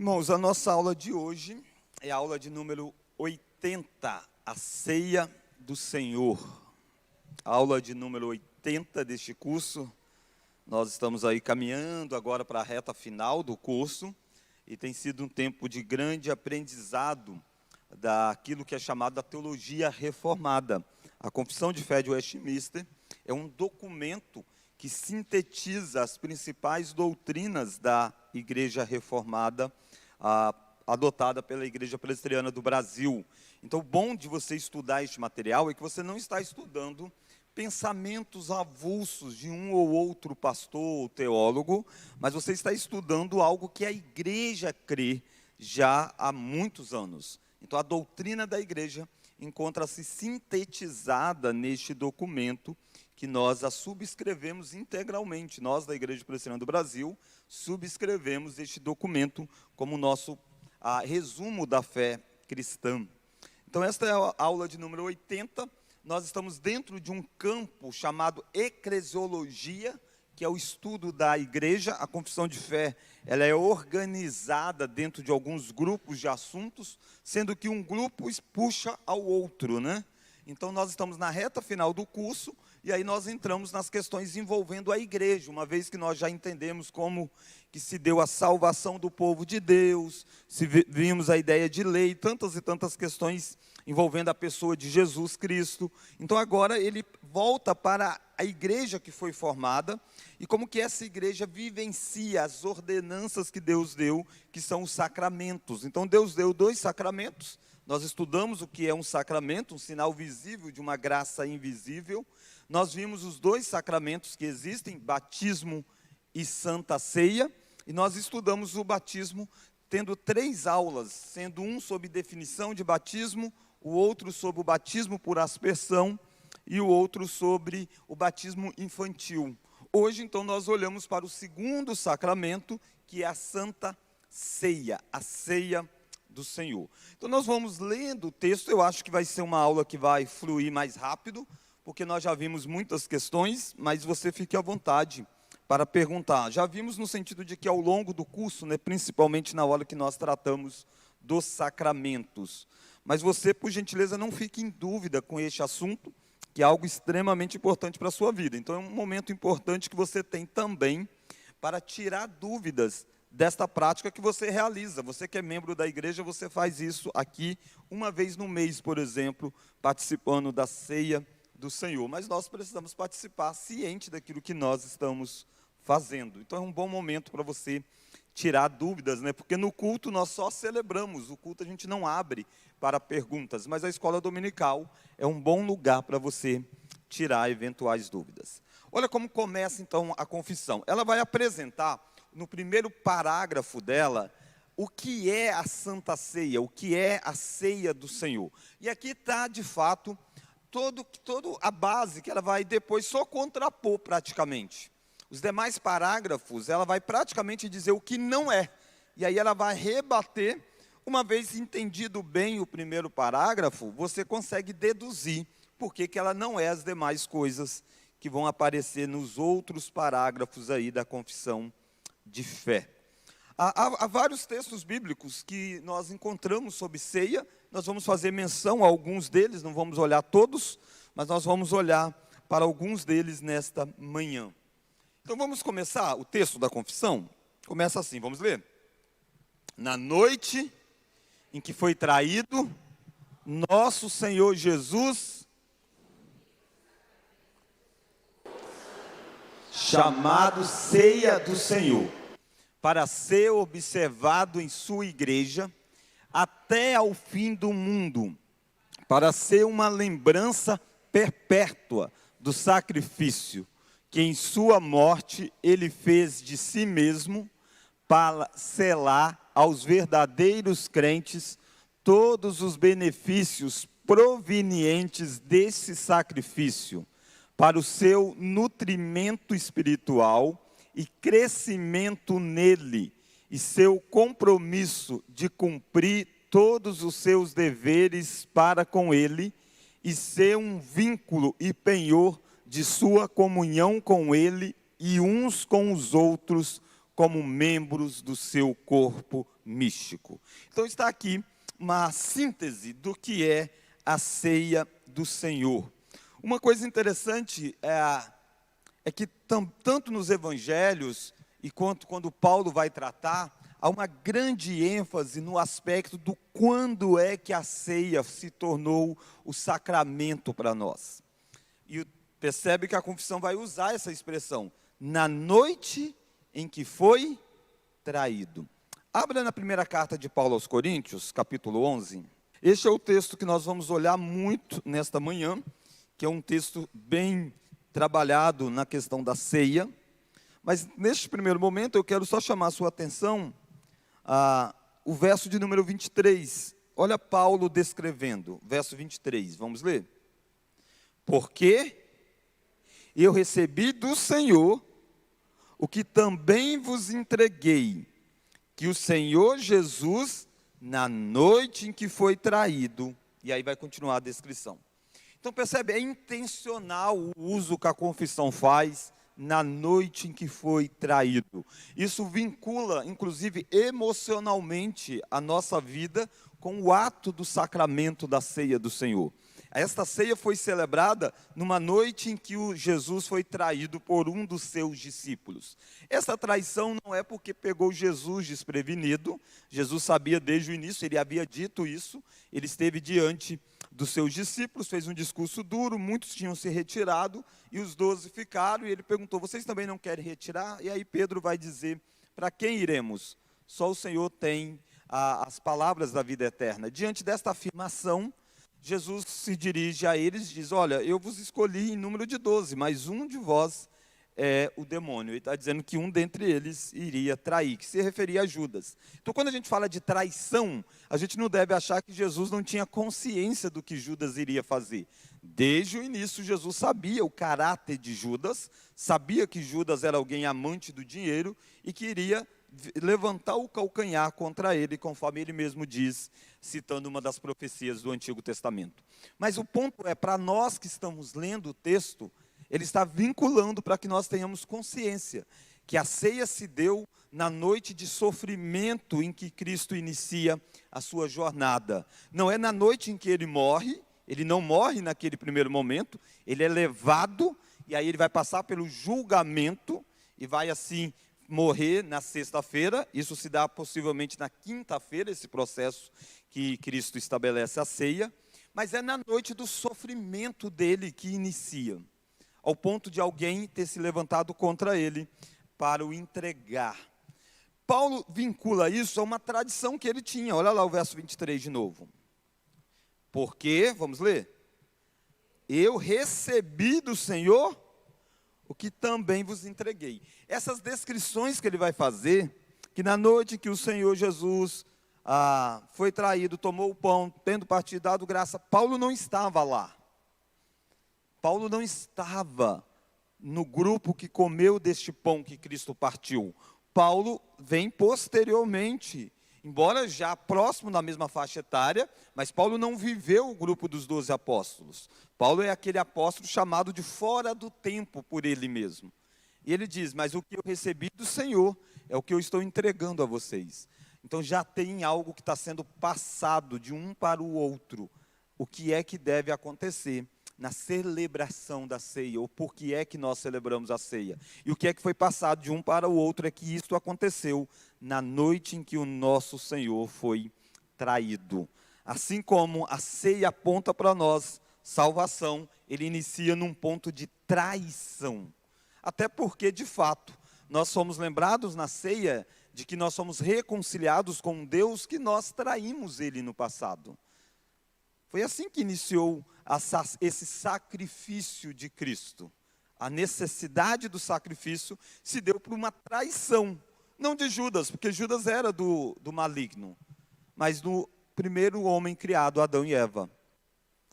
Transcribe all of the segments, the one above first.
Irmãos, a nossa aula de hoje é a aula de número 80, a ceia do Senhor. A aula de número 80 deste curso. Nós estamos aí caminhando agora para a reta final do curso e tem sido um tempo de grande aprendizado daquilo que é chamado da teologia reformada. A Confissão de Fé de Westminster é um documento que sintetiza as principais doutrinas da Igreja Reformada, adotada pela Igreja Presbiteriana do Brasil. Então, o bom de você estudar este material é que você não está estudando pensamentos avulsos de um ou outro pastor ou teólogo, mas você está estudando algo que a Igreja crê já há muitos anos. Então, a doutrina da Igreja encontra-se sintetizada neste documento, que nós a subscrevemos integralmente. Nós, da Igreja Presbiteriana do Brasil, subscrevemos este documento como nosso resumo da fé cristã. Então, esta é a aula de número 80. Nós estamos dentro de um campo chamado eclesiologia, que é o estudo da igreja. A confissão de fé, ela é organizada dentro de alguns grupos de assuntos, sendo que um grupo puxa ao outro, né? Então, nós estamos na reta final do curso, e aí nós entramos nas questões envolvendo a igreja, uma vez que nós já entendemos como que se deu a salvação do povo de Deus, se vimos a ideia de lei, tantas e tantas questões envolvendo a pessoa de Jesus Cristo. Então agora ele volta para a igreja que foi formada, e como que essa igreja vivencia as ordenanças que Deus deu, que são os sacramentos. Então Deus deu 2 sacramentos, nós estudamos o que é um sacramento, um sinal visível de uma graça invisível. Nós vimos os 2 sacramentos que existem, batismo e santa ceia, e nós estudamos o batismo tendo 3 aulas, sendo um sobre definição de batismo, o outro sobre o batismo por aspersão e o outro sobre o batismo infantil. Hoje, então, nós olhamos para o 2º sacramento, que é a santa ceia, a ceia do Senhor. Então, nós vamos lendo o texto. Eu acho que vai ser uma aula que vai fluir mais rápido, porque nós já vimos muitas questões, mas você fique à vontade para perguntar. Já vimos no sentido de que ao longo do curso, né, principalmente na hora que nós tratamos dos sacramentos, mas você, por gentileza, não fique em dúvida com este assunto, que é algo extremamente importante para a sua vida. Então, é um momento importante que você tem também para tirar dúvidas desta prática que você realiza. Você que é membro da igreja, você faz isso aqui uma vez no mês, por exemplo, participando da ceia do Senhor. Mas nós precisamos participar ciente daquilo que nós estamos fazendo. Então, é um bom momento para você tirar dúvidas, né? Porque no culto nós só celebramos, o culto a gente não abre para perguntas, mas a escola dominical é um bom lugar para você tirar eventuais dúvidas. Olha como começa então a confissão. Ela vai apresentar no primeiro parágrafo dela o que é a Santa Ceia, o que é a ceia do Senhor. E aqui está, de fato, toda a base que ela vai depois só contrapor praticamente. Os demais parágrafos, ela vai praticamente dizer o que não é. E aí ela vai rebater. Uma vez entendido bem o primeiro parágrafo, você consegue deduzir por que ela não é as demais coisas que vão aparecer nos outros parágrafos aí da confissão de fé. Há vários textos bíblicos que nós encontramos sobre ceia. Nós vamos fazer menção a alguns deles, não vamos olhar todos, mas nós vamos olhar para alguns deles nesta manhã. Então vamos começar o texto da confissão? Começa assim, vamos ler? Na noite em que foi traído, nosso Senhor Jesus, chamado ceia do Senhor, para ser observado em sua igreja, até ao fim do mundo, para ser uma lembrança perpétua do sacrifício, que em sua morte ele fez de si mesmo, para selar aos verdadeiros crentes todos os benefícios provenientes desse sacrifício, para o seu nutrimento espiritual e crescimento nele, e seu compromisso de cumprir todos os seus deveres para com ele, e ser um vínculo e penhor de sua comunhão com ele e uns com os outros, como membros do seu corpo místico. Então está aqui uma síntese do que é a ceia do Senhor. Uma coisa interessante é que tanto nos evangelhos e quanto quando Paulo vai tratar, há uma grande ênfase no aspecto do quando é que a ceia se tornou o sacramento para nós. E percebe que a confissão vai usar essa expressão, na noite em que foi traído. Abra na primeira carta de Paulo aos Coríntios, capítulo 11. Este é o texto que nós vamos olhar muito nesta manhã, que é um texto bem trabalhado na questão da ceia. Mas neste primeiro momento eu quero só chamar a sua atenção o verso de número 23. Olha Paulo descrevendo, verso 23, vamos ler? Porque eu recebi do Senhor o que também vos entreguei, que o Senhor Jesus, na noite em que foi traído, e aí vai continuar a descrição. Então percebe, é intencional o uso que a confissão faz na noite em que foi traído. Isso vincula, inclusive, emocionalmente a nossa vida com o ato do sacramento da ceia do Senhor. Esta ceia foi celebrada numa noite em que o Jesus foi traído por um dos seus discípulos. Essa traição não é porque pegou Jesus desprevenido, Jesus sabia desde o início, ele havia dito isso, ele esteve diante dos seus discípulos, fez um discurso duro, muitos tinham se retirado, e os 12 ficaram, e ele perguntou, vocês também não querem retirar? E aí Pedro vai dizer, para quem iremos? Só o Senhor tem as palavras da vida eterna. Diante desta afirmação, Jesus se dirige a eles e diz, olha, eu vos escolhi em número de 12, mas um de vós é o demônio. Ele está dizendo que um dentre eles iria trair, que se referia a Judas. Então, quando a gente fala de traição, a gente não deve achar que Jesus não tinha consciência do que Judas iria fazer. Desde o início, Jesus sabia o caráter de Judas, sabia que Judas era alguém amante do dinheiro e que iria levantar o calcanhar contra ele, conforme ele mesmo diz, citando uma das profecias do Antigo Testamento. Mas o ponto é, para nós que estamos lendo o texto, ele está vinculando para que nós tenhamos consciência que a ceia se deu na noite de sofrimento em que Cristo inicia a sua jornada. Não é na noite em que ele morre, ele não morre naquele primeiro momento, ele é levado, e aí ele vai passar pelo julgamento, e vai assim morrer na sexta-feira, isso se dá possivelmente na quinta-feira, esse processo que Cristo estabelece a ceia, mas é na noite do sofrimento dele que inicia, ao ponto de alguém ter se levantado contra ele para o entregar. Paulo vincula isso a uma tradição que ele tinha, olha lá o verso 23 de novo. Porque, vamos ler, eu recebi do Senhor o que também vos entreguei. Essas descrições que ele vai fazer, que na noite que o Senhor Jesus foi traído, tomou o pão, tendo partido, dado graça, Paulo não estava lá. Paulo não estava no grupo que comeu deste pão que Cristo partiu. Paulo vem posteriormente, embora já próximo da mesma faixa etária, mas Paulo não viveu o grupo dos 12 apóstolos. Paulo é aquele apóstolo chamado de fora do tempo por ele mesmo. E ele diz, mas o que eu recebi do Senhor é o que eu estou entregando a vocês. Então já tem algo que está sendo passado de um para o outro. O que é que deve acontecer na celebração da ceia, ou por que é que nós celebramos a ceia. E o que é que foi passado de um para o outro é que isto aconteceu na noite em que o nosso Senhor foi traído. Assim como a ceia aponta para nós salvação, ele inicia num ponto de traição. Até porque, de fato, nós somos lembrados na ceia de que nós somos reconciliados com um Deus que nós traímos ele no passado. Foi assim que iniciou esse sacrifício de Cristo. A necessidade do sacrifício se deu por uma traição, não de Judas, porque Judas era do maligno, mas do primeiro homem criado, Adão e Eva.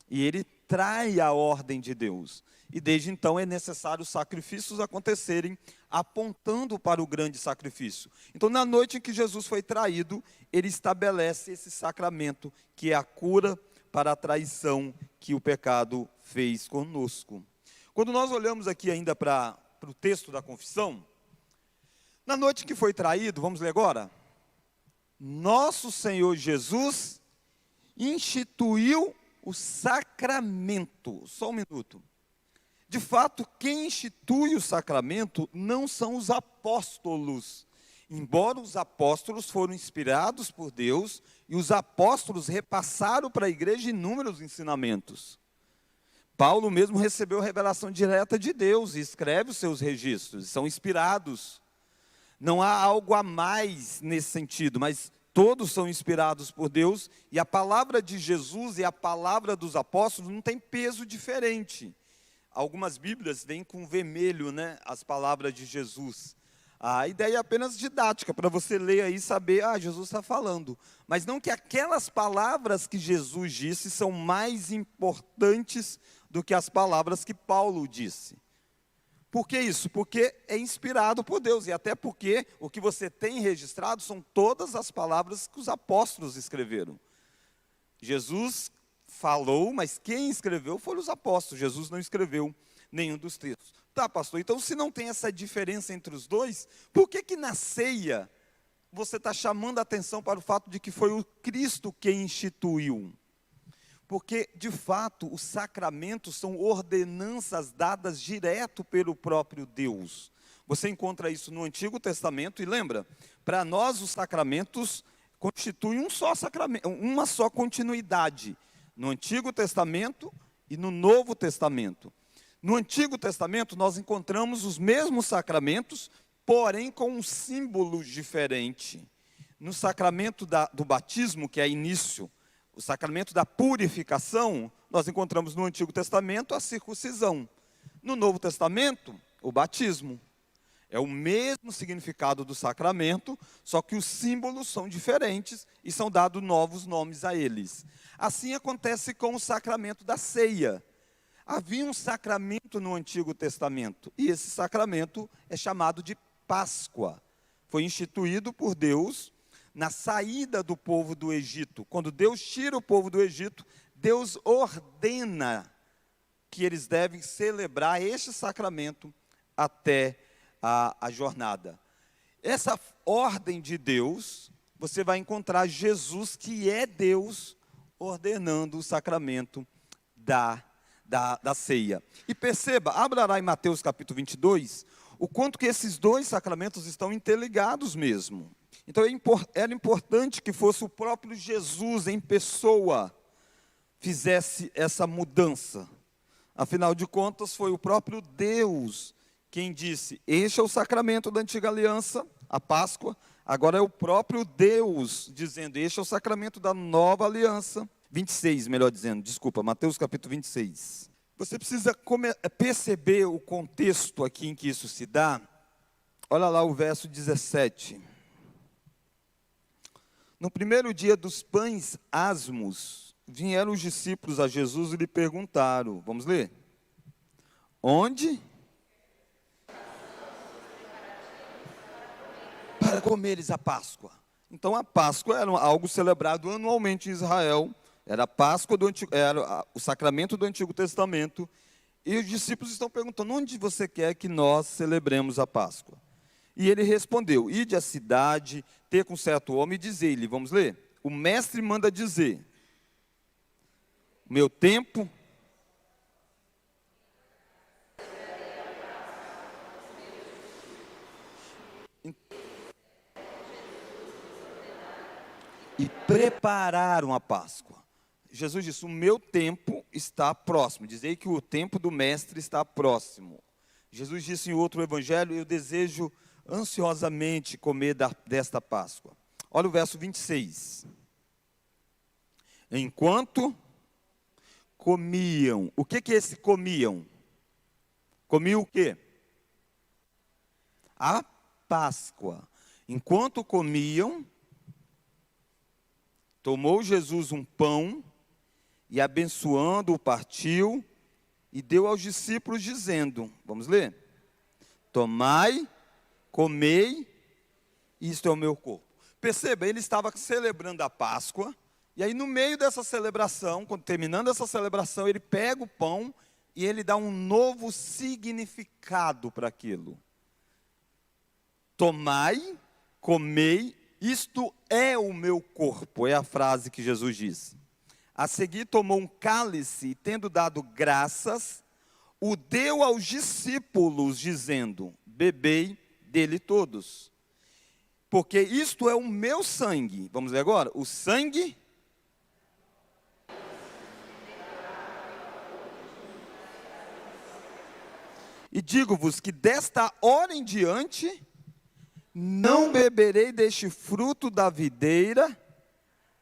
E ele trai a ordem de Deus. E desde então é necessário os sacrifícios acontecerem, apontando para o grande sacrifício. Então, na noite em que Jesus foi traído, ele estabelece esse sacramento, que é a cura para a traição que o pecado fez conosco. Quando nós olhamos aqui ainda para o texto da confissão, na noite que foi traído, vamos ler agora? nosso Senhor Jesus instituiu o sacramento. Só um minuto. De fato, quem institui o sacramento não são os apóstolos. Embora os apóstolos foram inspirados por Deus e os apóstolos repassaram para a igreja inúmeros ensinamentos. Paulo mesmo recebeu revelação direta de Deus e escreve os seus registros, são inspirados. Não há algo a mais nesse sentido, mas todos são inspirados por Deus e a palavra de Jesus e a palavra dos apóstolos não tem peso diferente. Algumas Bíblias vêm com vermelho, né, as palavras de Jesus. A ideia é apenas didática, para você ler aí e saber, Jesus está falando. Mas não que aquelas palavras que Jesus disse são mais importantes do que as palavras que Paulo disse. Por que isso? Porque é inspirado por Deus, e até porque o que você tem registrado são todas as palavras que os apóstolos escreveram. Jesus falou, mas quem escreveu foram os apóstolos. Jesus não escreveu nenhum dos textos. Tá, pastor, então se não tem essa diferença entre os dois, por que na ceia você está chamando a atenção para o fato de que foi o Cristo quem instituiu? Porque, de fato, os sacramentos são ordenanças dadas direto pelo próprio Deus. Você encontra isso no Antigo Testamento, e lembra, para nós os sacramentos constituem um só sacramento, uma só continuidade, no Antigo Testamento e no Novo Testamento. No Antigo Testamento nós encontramos os mesmos sacramentos, porém com um símbolo diferente. No sacramento do batismo, que é início, o sacramento da purificação, nós encontramos no Antigo Testamento a circuncisão. No Novo Testamento, o batismo. É o mesmo significado do sacramento, só que os símbolos são diferentes e são dados novos nomes a eles. Assim acontece com o sacramento da ceia. Havia um sacramento no Antigo Testamento, e esse sacramento é chamado de Páscoa. Foi instituído por Deus na saída do povo do Egito. Quando Deus tira o povo do Egito, Deus ordena que eles devem celebrar este sacramento até a jornada. Essa ordem de Deus, você vai encontrar Jesus, que é Deus, ordenando o sacramento da ceia. E perceba, abra lá em Mateus capítulo 22, o quanto que esses dois sacramentos estão interligados mesmo. Então era importante que fosse o próprio Jesus em pessoa fizesse essa mudança. Afinal de contas, foi o próprio Deus quem disse, este é o sacramento da antiga aliança, a Páscoa. Agora é o próprio Deus dizendo, este é o sacramento da nova aliança. 26, melhor dizendo, desculpa, Mateus capítulo 26. Você precisa perceber o contexto aqui em que isso se dá. Olha lá o verso 17. No primeiro dia dos pães asmos, vieram os discípulos a Jesus e lhe perguntaram, vamos ler? Onde? Para comeres a Páscoa. Então a Páscoa era algo celebrado anualmente em Israel. Era a Páscoa era o sacramento do Antigo Testamento. E os discípulos estão perguntando, onde você quer que nós celebremos a Páscoa? E ele respondeu, ide à cidade, ter com certo homem e dizer-lhe, vamos ler? O mestre manda dizer, meu tempo... E prepararam a Páscoa. Jesus disse, o meu tempo está próximo. Dizei que o tempo do mestre está próximo. Jesus disse em outro evangelho, eu desejo ansiosamente comer desta Páscoa. Olha o verso 26. Enquanto comiam. O que é esse comiam? Comiam o quê? A Páscoa. Enquanto comiam, tomou Jesus um pão e abençoando-o partiu e deu aos discípulos dizendo, vamos ler? Tomai, comei, isto é o meu corpo. Perceba, ele estava celebrando a Páscoa, e aí no meio dessa celebração, terminando essa celebração, ele pega o pão e ele dá um novo significado para aquilo. Tomai, comei, isto é o meu corpo, é a frase que Jesus diz. A seguir tomou um cálice e, tendo dado graças, o deu aos discípulos, dizendo: bebei dele todos, porque isto é o meu sangue. Vamos ler agora? O sangue. E digo-vos que desta hora em diante, não beberei deste fruto da videira,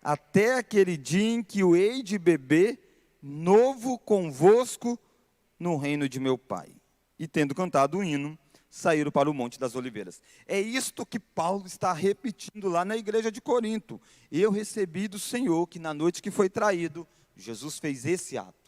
até aquele dia em que o hei de beber novo convosco no reino de meu Pai. E tendo cantado o hino, saíram para o Monte das Oliveiras. É isto que Paulo está repetindo lá na igreja de Corinto. Eu recebi do Senhor que na noite que foi traído, Jesus fez esse ato.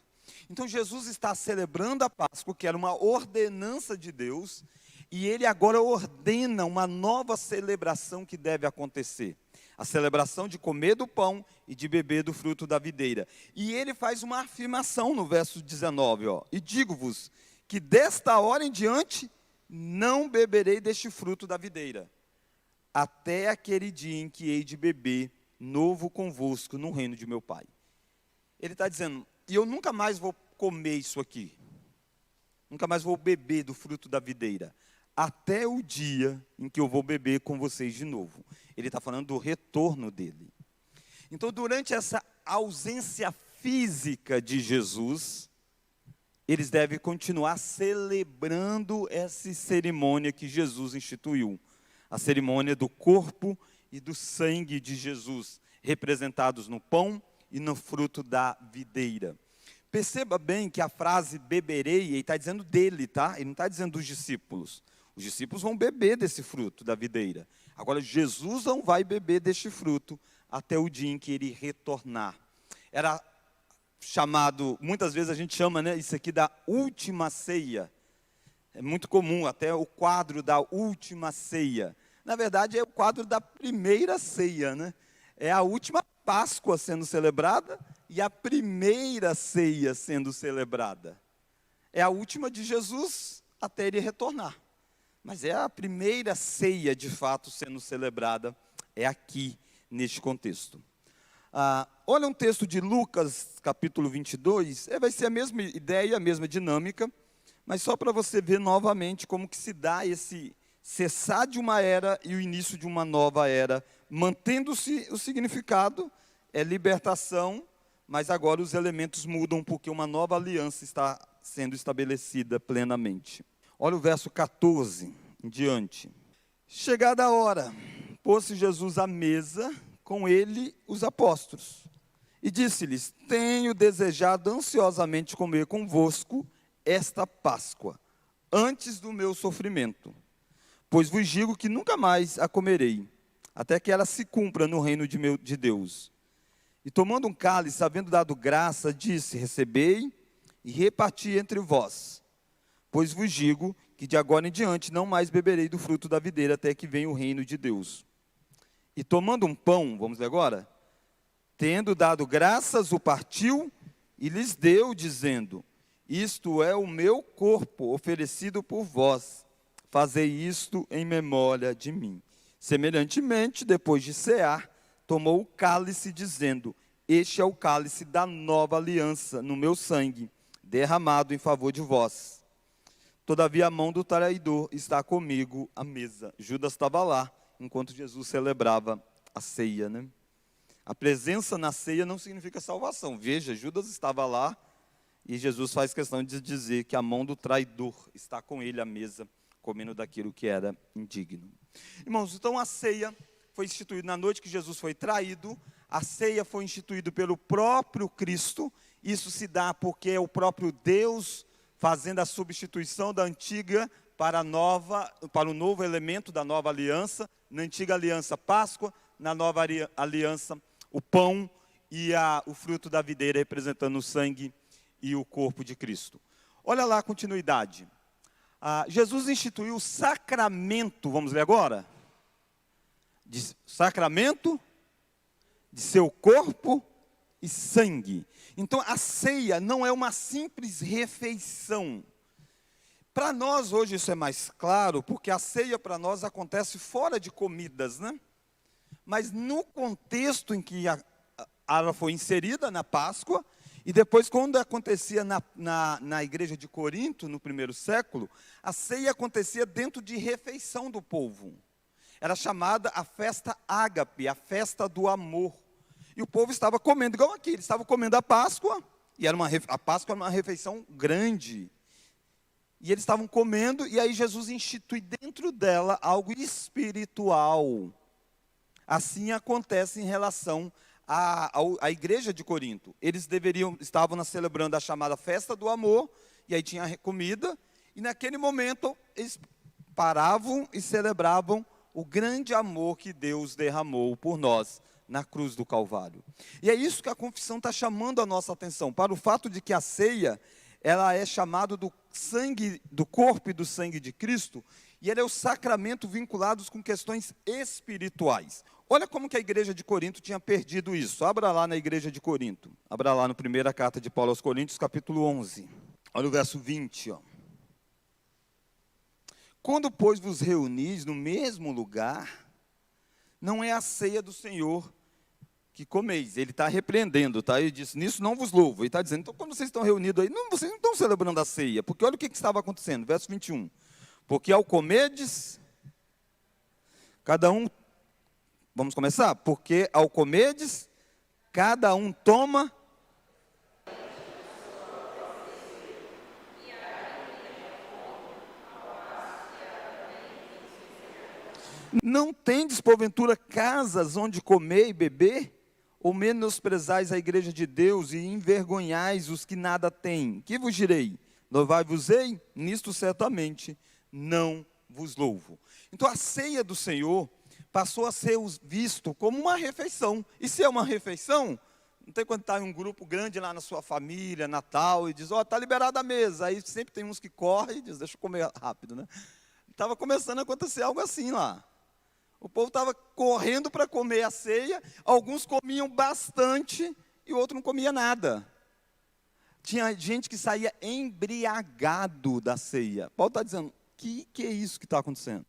Então Jesus está celebrando a Páscoa, que era uma ordenança de Deus, e ele agora ordena uma nova celebração que deve acontecer. A celebração de comer do pão e de beber do fruto da videira. E ele faz uma afirmação no verso 19, ó. E digo-vos que desta hora em diante não beberei deste fruto da videira, até aquele dia em que hei de beber novo convosco no reino de meu Pai. Ele está dizendo, e eu nunca mais vou comer isso aqui. Nunca mais vou beber do fruto da videira, até o dia em que eu vou beber com vocês de novo. Ele está falando do retorno dele. Então, durante essa ausência física de Jesus, eles devem continuar celebrando essa cerimônia que Jesus instituiu. A cerimônia do corpo e do sangue de Jesus, representados no pão e no fruto da videira. Perceba bem que a frase beberei, ele está dizendo dele, tá? Ele não está dizendo dos discípulos. Os discípulos vão beber desse fruto da videira. Agora, Jesus não vai beber deste fruto até o dia em que ele retornar. Era chamado, muitas vezes a gente chama, né, isso aqui da última ceia. É muito comum, até o quadro da última ceia. Na verdade, é o quadro da primeira ceia, né? É a última Páscoa sendo celebrada e a primeira ceia sendo celebrada. É a última de Jesus até ele retornar. Mas é a primeira ceia, de fato, sendo celebrada, é aqui, neste contexto. Olha um texto de Lucas, capítulo 22, vai ser a mesma ideia, a mesma dinâmica, mas só para você ver novamente como que se dá esse cessar de uma era e o início de uma nova era, mantendo-se o significado, é libertação, mas agora os elementos mudam porque uma nova aliança está sendo estabelecida plenamente. Olha o verso 14 em diante. Chegada a hora, pôs-se Jesus à mesa, com ele os apóstolos, e disse-lhes: tenho desejado ansiosamente comer convosco esta Páscoa, antes do meu sofrimento. Pois vos digo que nunca mais a comerei, até que ela se cumpra no reino de Deus. E tomando um cálice, havendo dado graça, disse: recebei e reparti entre vós. Pois vos digo que de agora em diante não mais beberei do fruto da videira, até que venha o reino de Deus. E tomando um pão, vamos ler agora? Tendo dado graças, o partiu e lhes deu, dizendo: isto é o meu corpo, oferecido por vós. Fazei isto em memória de mim. Semelhantemente, depois de cear, tomou o cálice, dizendo: este é o cálice da nova aliança, no meu sangue, derramado em favor de vós. Todavia a mão do traidor está comigo à mesa. Judas estava lá, enquanto Jesus celebrava a ceia, né? A presença na ceia não significa salvação. Veja, Judas estava lá e Jesus faz questão de dizer que a mão do traidor está com ele à mesa, comendo daquilo que era indigno. Irmãos, então a ceia foi instituída na noite que Jesus foi traído. A ceia foi instituída pelo próprio Cristo. Isso se dá porque é o próprio Deus fazendo a substituição da antiga para o novo elemento da nova aliança. Na antiga aliança, Páscoa; na nova aliança, o pão e o fruto da videira, representando o sangue e o corpo de Cristo. Olha lá a continuidade. Jesus instituiu o sacramento, vamos ler agora? Sacramento de seu corpo e sangue. Então a ceia não é uma simples refeição. Para nós hoje isso é mais claro, porque a ceia para nós acontece fora de comidas, né? mas no contexto em que ela foi inserida na Páscoa, e depois, quando acontecia na igreja de Corinto, no primeiro século, a ceia acontecia dentro de refeição do povo. Era chamada a festa ágape, a festa do amor. E o povo estava comendo, igual aqui, eles estavam comendo a Páscoa, e a Páscoa era uma refeição grande. E eles estavam comendo, e aí Jesus institui dentro dela algo espiritual. Assim acontece em relação à igreja de Corinto. Eles estavam celebrando a chamada festa do amor, e aí tinha comida, e naquele momento eles paravam e celebravam o grande amor que Deus derramou por nós na cruz do Calvário. E é isso que a confissão está chamando a nossa atenção, para o fato de que a ceia, ela é chamada do sangue, do corpo e do sangue de Cristo, e ela é o sacramento vinculados com questões espirituais. Olha como que a igreja de Corinto tinha perdido isso. Abra lá na igreja de Corinto. Abra lá na primeira carta de Paulo aos Coríntios, capítulo 11. Olha o verso 20, ó. Quando, pois, vos reunis no mesmo lugar, não é a ceia do Senhor que comeis. Ele está repreendendo, tá? Ele diz, nisso não vos louvo. Ele está dizendo, então quando vocês estão reunidos aí, vocês não estão celebrando a ceia, porque olha o que estava acontecendo, verso 21. Porque ao comedes, cada um, vamos começar? Porque ao comedes, cada um toma. Não tendes, porventura, casas onde comer e beber? Ou menosprezais a igreja de Deus e envergonhais os que nada têm? Que vos direi? Louvai-vos-ei? Nisto certamente não vos louvo. Então a ceia do Senhor passou a ser visto como uma refeição. E se é uma refeição, não tem quando está em um grupo grande lá na sua família, Natal, e diz, ó, está liberada a mesa. Aí sempre tem uns que correm e diz, deixa eu comer rápido, né? Estava começando a acontecer algo assim lá. O povo estava correndo para comer a ceia, alguns comiam bastante e o outro não comia nada. Tinha gente que saía embriagado da ceia. Paulo está dizendo, que é isso que está acontecendo?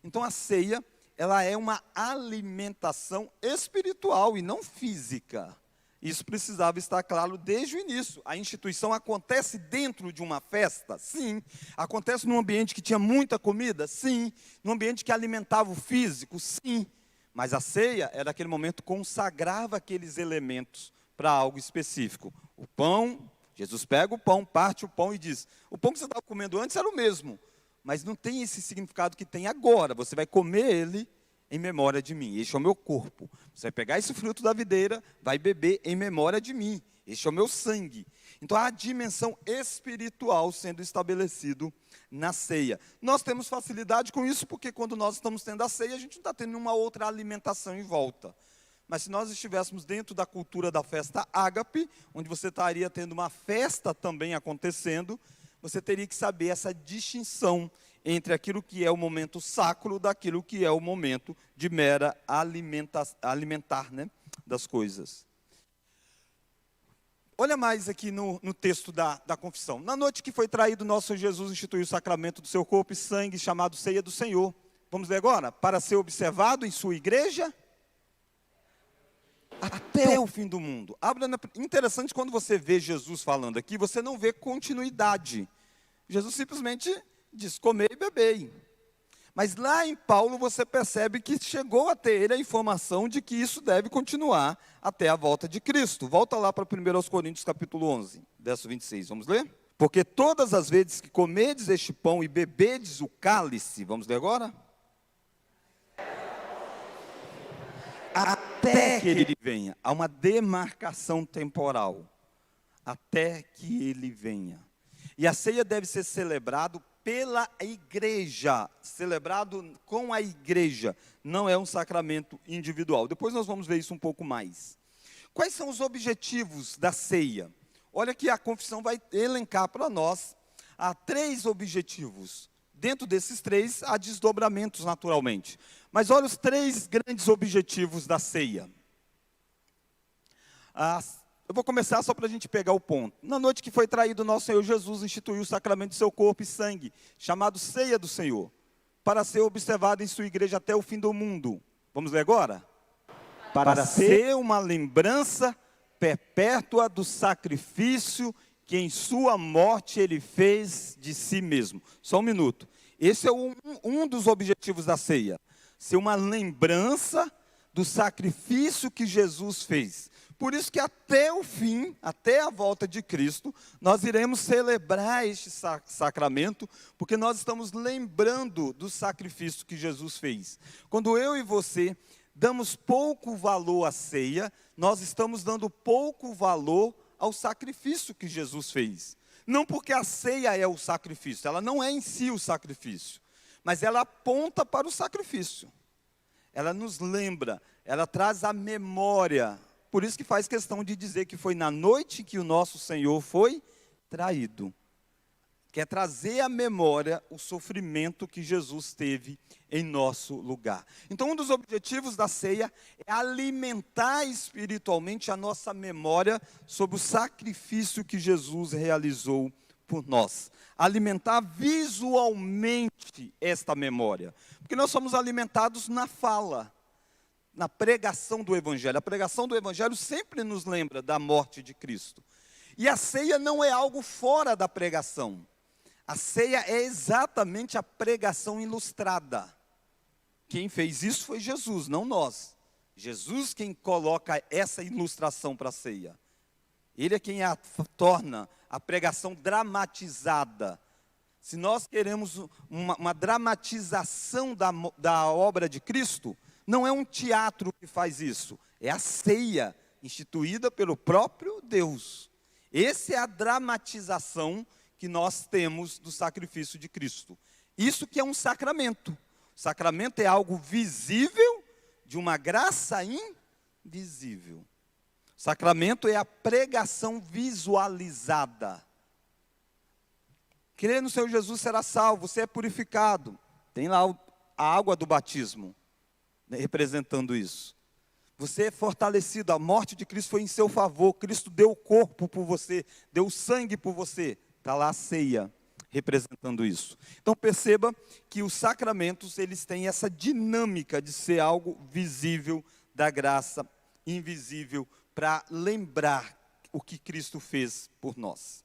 Então a ceia, ela é uma alimentação espiritual e não física. Isso precisava estar claro desde o início. A instituição acontece dentro de uma festa? Sim. Acontece num ambiente que tinha muita comida? Sim. Num ambiente que alimentava o físico? Sim. Mas a ceia era aquele momento que consagrava aqueles elementos para algo específico. O pão, Jesus pega o pão, parte o pão e diz, o pão que você estava comendo antes era o mesmo, mas não tem esse significado que tem agora. Você vai comer ele em memória de mim. Este é o meu corpo. Você vai pegar esse fruto da videira, vai beber em memória de mim. Este é o meu sangue. Então, há a dimensão espiritual sendo estabelecido na ceia. Nós temos facilidade com isso, porque quando nós estamos tendo a ceia, a gente não está tendo uma outra alimentação em volta. Mas se nós estivéssemos dentro da cultura da festa ágape, onde você estaria tendo uma festa também acontecendo, você teria que saber essa distinção entre aquilo que é o momento sacro daquilo que é o momento de mera alimentar, né, das coisas. Olha mais aqui no texto da confissão. Na noite que foi traído, nosso Senhor Jesus instituiu o sacramento do seu corpo e sangue, chamado ceia do Senhor. Vamos ler agora? Para ser observado em sua igreja até o fim do mundo. Interessante, quando você vê Jesus falando aqui, você não vê continuidade. Jesus simplesmente diz, comei e bebei. Mas lá em Paulo você percebe que chegou a ter ele a informação de que isso deve continuar até a volta de Cristo. Volta lá para 1 Coríntios capítulo 11, verso 26, vamos ler? Porque todas as vezes que comedes este pão e bebedes o cálice, vamos ler agora? Até que ele venha. Há uma demarcação temporal. Até que ele venha. E a ceia deve ser celebrado pela igreja, celebrado com a igreja, não é um sacramento individual. Depois nós vamos ver isso um pouco mais. Quais são os objetivos da ceia? Olha que a confissão vai elencar para nós, há 3 objetivos. Dentro desses 3, há desdobramentos naturalmente. Mas olha os 3 grandes objetivos da ceia. Eu vou começar só para a gente pegar o ponto. Na noite que foi traído, nosso Senhor Jesus instituiu o sacramento do seu corpo e sangue, chamado ceia do Senhor, para ser observado em sua igreja até o fim do mundo. Vamos ler agora? para ser uma lembrança perpétua do sacrifício que em sua morte ele fez de si mesmo. Só um minuto. Esse é um dos objetivos da ceia. Ser uma lembrança do sacrifício que Jesus fez. Por isso que até o fim, até a volta de Cristo, nós iremos celebrar este sacramento, porque nós estamos lembrando do sacrifício que Jesus fez. Quando eu e você damos pouco valor à ceia, nós estamos dando pouco valor ao sacrifício que Jesus fez. Não porque a ceia é o sacrifício, ela não é em si o sacrifício, mas ela aponta para o sacrifício. Ela nos lembra, ela traz a memória. Por isso que faz questão de dizer que foi na noite que o nosso Senhor foi traído. Quer trazer à memória o sofrimento que Jesus teve em nosso lugar. Então, um dos objetivos da ceia é alimentar espiritualmente a nossa memória sobre o sacrifício que Jesus realizou por nós. Alimentar visualmente esta memória. Porque nós somos alimentados na fala, na pregação do Evangelho. A pregação do Evangelho sempre nos lembra da morte de Cristo. E a ceia não é algo fora da pregação. A ceia é exatamente a pregação ilustrada. Quem fez isso foi Jesus, não nós. Jesus quem coloca essa ilustração para a ceia. Ele é quem torna a pregação dramatizada. Se nós queremos uma dramatização da obra de Cristo, não é um teatro que faz isso, é a ceia instituída pelo próprio Deus. Essa é a dramatização que nós temos do sacrifício de Cristo. Isso que é um sacramento. O sacramento é algo visível de uma graça invisível. O sacramento é a pregação visualizada. Crer no Senhor Jesus será salvo, você é purificado. Tem lá a água do batismo, né, representando isso. Você é fortalecido, a morte de Cristo foi em seu favor. Cristo deu o corpo por você, deu o sangue por você. Está lá a ceia, representando isso. Então perceba que os sacramentos, eles têm essa dinâmica de ser algo visível da graça, invisível, para lembrar o que Cristo fez por nós.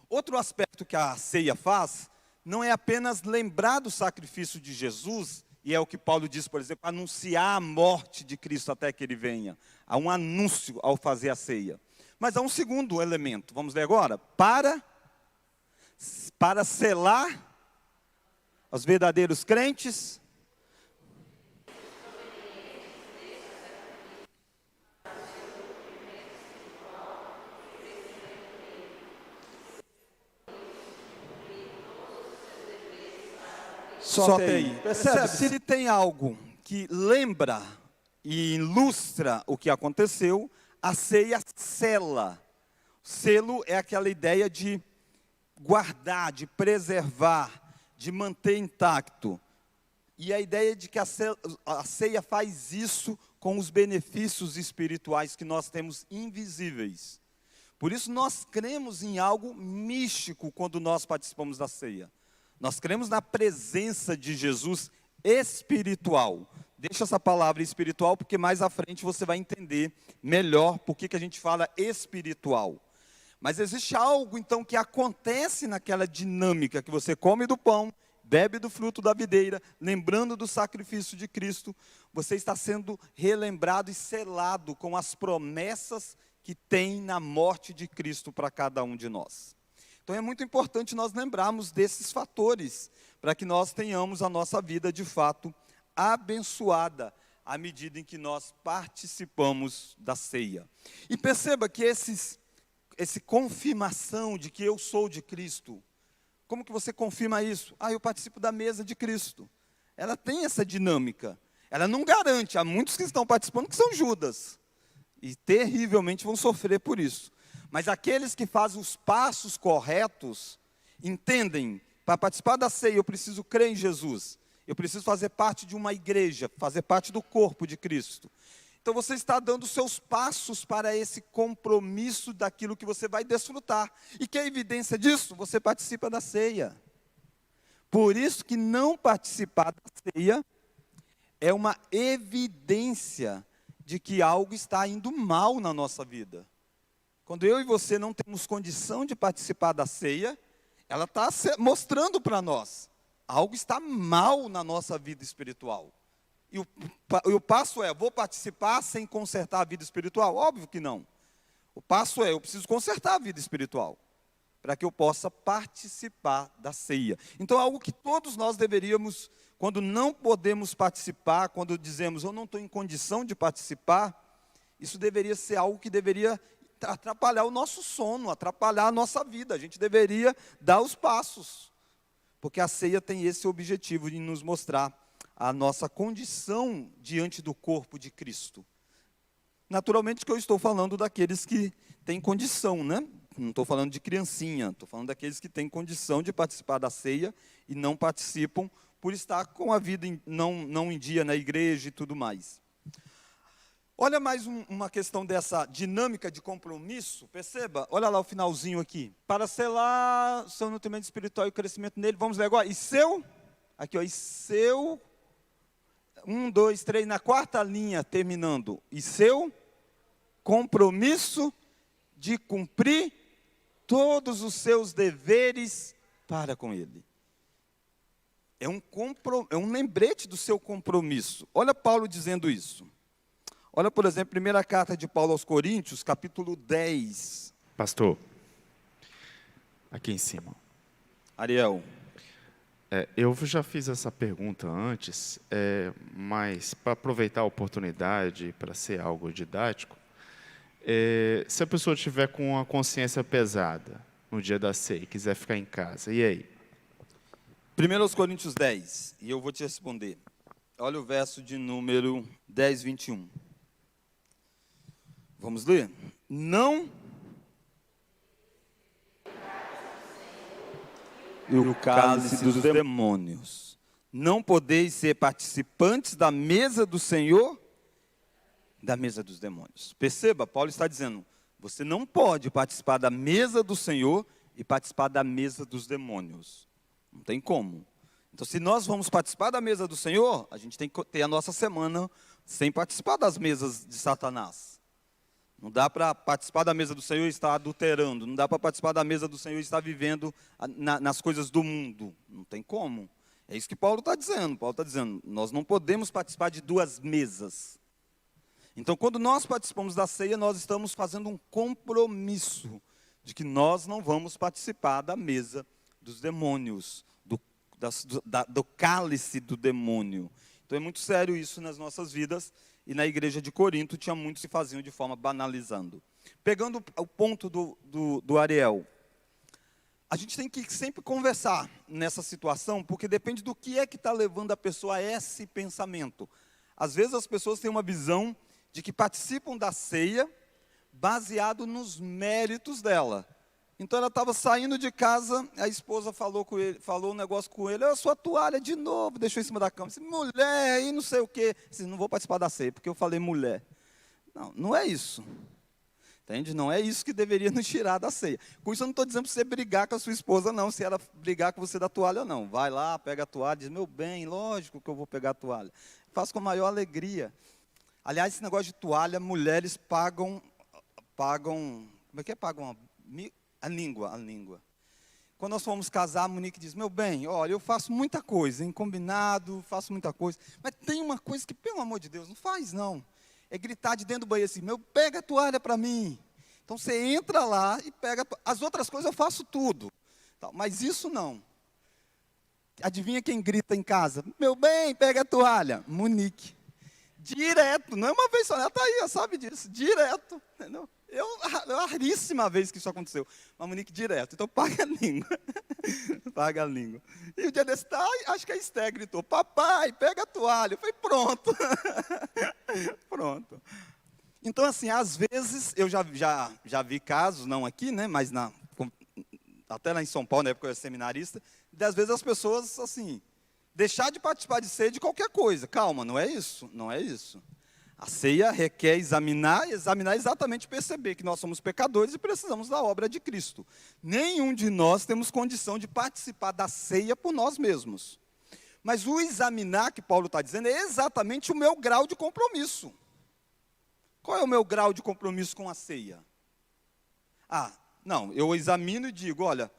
Outro aspecto que a ceia faz, não é apenas lembrar do sacrifício de Jesus, e é o que Paulo diz, por exemplo, anunciar a morte de Cristo até que ele venha. Há um anúncio ao fazer a ceia. Mas há um segundo elemento, vamos ler agora, para selar os verdadeiros crentes. Só até aí. Percebe? Se tem algo que lembra e ilustra o que aconteceu, a ceia sela. Selo é aquela ideia de guardar, de preservar, de manter intacto. E a ideia de que a ceia faz isso com os benefícios espirituais que nós temos invisíveis. Por isso nós cremos em algo místico quando nós participamos da ceia. Nós cremos na presença de Jesus espiritual. Deixa essa palavra espiritual, porque mais à frente você vai entender melhor por que a gente fala espiritual. Mas existe algo, então, que acontece naquela dinâmica que você come do pão, bebe do fruto da videira, lembrando do sacrifício de Cristo. Você está sendo relembrado e selado com as promessas que tem na morte de Cristo para cada um de nós. Então é muito importante nós lembrarmos desses fatores, para que nós tenhamos a nossa vida de fato abençoada, à medida em que nós participamos da ceia. E perceba que essa confirmação de que eu sou de Cristo, como que você confirma isso? Eu participo da mesa de Cristo. Ela tem essa dinâmica. Ela não garante, há muitos que estão participando que são Judas, e terrivelmente vão sofrer por isso. Mas aqueles que fazem os passos corretos, entendem, para participar da ceia eu preciso crer em Jesus. Eu preciso fazer parte de uma igreja, fazer parte do corpo de Cristo. Então você está dando seus passos para esse compromisso daquilo que você vai desfrutar. E que é a evidência disso? Você participa da ceia. Por isso que não participar da ceia é uma evidência de que algo está indo mal na nossa vida. Quando eu e você não temos condição de participar da ceia, ela está mostrando para nós, algo está mal na nossa vida espiritual. E o passo é, vou participar sem consertar a vida espiritual? Óbvio que não. O passo é, eu preciso consertar a vida espiritual, para que eu possa participar da ceia. Então, algo que todos nós deveríamos, quando não podemos participar, quando dizemos, eu não estou em condição de participar, isso deveria ser algo que deveria atrapalhar o nosso sono, atrapalhar a nossa vida. A gente deveria dar os passos, porque a ceia tem esse objetivo de nos mostrar a nossa condição diante do corpo de Cristo. Naturalmente que eu estou falando daqueles que têm condição, né? Não estou falando de criancinha, estou falando daqueles que têm condição de participar da ceia e não participam por estar com a vida não em dia na igreja e tudo mais. Olha mais uma questão dessa dinâmica de compromisso, perceba, olha lá o finalzinho aqui. Para selar seu nutrimento espiritual e o crescimento nele, vamos ler agora, e seu, aqui ó, e seu, 1, 2, 3, na quarta linha terminando, e seu compromisso de cumprir todos os seus deveres para com ele. É um lembrete do seu compromisso. Olha Paulo dizendo isso. Olha, por exemplo, primeira carta de Paulo aos Coríntios, capítulo 10. Pastor, aqui em cima. Ariel. Eu já fiz essa pergunta antes, mas para aproveitar a oportunidade, para ser algo didático, se a pessoa estiver com a consciência pesada no dia da ceia e quiser ficar em casa, e aí? 1 Coríntios 10, e eu vou te responder. Olha o verso de número 10, 21. Vamos ler? Não. E o cálice dos demônios. Não podeis ser participantes da mesa do Senhor, da mesa dos demônios. Perceba, Paulo está dizendo, você não pode participar da mesa do Senhor e participar da mesa dos demônios. Não tem como. Então, se nós vamos participar da mesa do Senhor, a gente tem que ter a nossa semana sem participar das mesas de Satanás. Não dá para participar da mesa do Senhor e estar adulterando. Não dá para participar da mesa do Senhor e estar vivendo nas coisas do mundo. Não tem como. É isso que Paulo está dizendo. Paulo está dizendo, nós não podemos participar de duas mesas. Então, quando nós participamos da ceia, nós estamos fazendo um compromisso de que nós não vamos participar da mesa dos demônios, do cálice do demônio. Então, é muito sério isso nas nossas vidas. E na igreja de Corinto tinha muitos que faziam de forma banalizando. Pegando o ponto do Ariel, a gente tem que sempre conversar nessa situação, porque depende do que é que está levando a pessoa a esse pensamento. Às vezes as pessoas têm uma visão de que participam da ceia baseado nos méritos dela. Então ela estava saindo de casa, a esposa falou um negócio com ele, a sua toalha de novo, deixou em cima da cama. Disse, mulher, e não sei o quê. Disse, não vou participar da ceia, porque eu falei mulher. Não, não é isso. Entende? Não é isso que deveria nos tirar da ceia. Com isso eu não estou dizendo para você brigar com a sua esposa, não, se ela brigar com você da toalha, não. Vai lá, pega a toalha, diz, meu bem, lógico que eu vou pegar a toalha. Faço com a maior alegria. Aliás, esse negócio de toalha, mulheres pagam, como é que é? Pagam a língua. Quando nós fomos casar, a Monique diz, meu bem, olha, eu faço muita coisa, em combinado, faço muita coisa, mas tem uma coisa que, pelo amor de Deus, não faz não. É gritar de dentro do banheiro assim, pega a toalha para mim. Então você entra lá e pega, as outras coisas eu faço tudo. Mas isso não. Adivinha quem grita em casa? Meu bem, pega a toalha. Monique. Direto, não é uma vez só, ela está aí, ela sabe disso, direto, entendeu? É a raríssima vez que isso aconteceu. Mas Monique direto, então paga a língua. Paga a língua. E o dia desse, acho que a Esté gritou, papai, pega a toalha. Eu falei, pronto. Pronto. Então, assim, às vezes, eu já vi casos, não aqui, né, mas até lá em São Paulo, na época eu era seminarista, e às vezes as pessoas, assim, deixar de participar de ceia de qualquer coisa. Calma, não é isso, não é isso. A ceia requer examinar exatamente perceber que nós somos pecadores e precisamos da obra de Cristo. Nenhum de nós temos condição de participar da ceia por nós mesmos. Mas o examinar que Paulo está dizendo é exatamente o meu grau de compromisso. Qual é o meu grau de compromisso com a ceia? Não, eu examino e digo, olha,